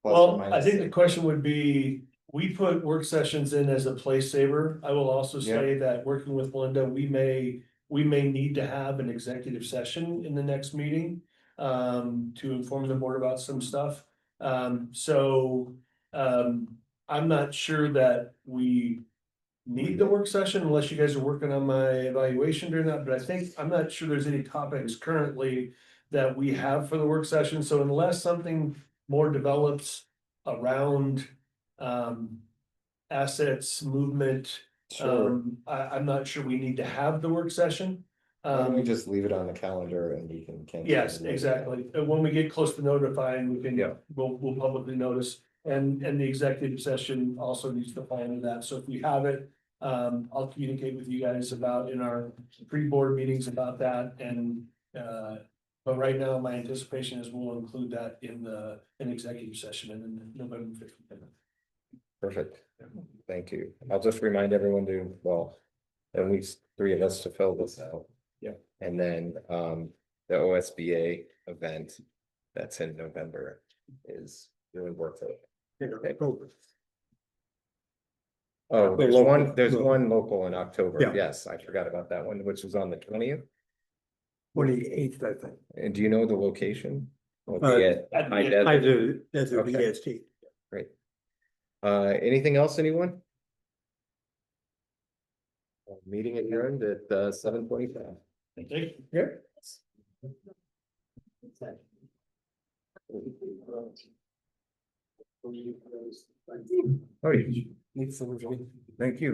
Plus or Well, I minus think the 6. question would be, we put work sessions in as a place saver. I will also say that working with Melinda, we may need to have an executive session in the next meeting. To inform the board about some stuff. I'm not sure that we need the work session unless you guys are working on my evaluation during that, but I'm not sure there's any topics currently that we have for the work session, so unless something more develops around assets, movement, Sure, I'm not sure we need to have the work session. why don't we just leave it on the calendar and we can. cancel Yes, it later. exactly. And when we get close to notifying, we can, Yeah. we'll publicly notice. And the executive session also needs to plan with that. So if we have it, I'll communicate with you guys about in our pre-board meetings about that and, but right now, my anticipation is we'll include that in an executive session in November 15th. Perfect, thank you. I'll just remind everyone to, well, at least 3 of us to fill this out. Yeah. And then, the OSBA event that's in November is really worth it. Okay. Oh, there's one local in October. Yeah. Yes, I forgot about that one, which was on the 20th. 28th, I think. And do you know the location? It'll Uh, be at High Desert. I do, that's a Okay. VST. Great. Anything else, anyone? Meeting adjourned at 7:25. Thank you. Yep. Oh, yeah. Thank you.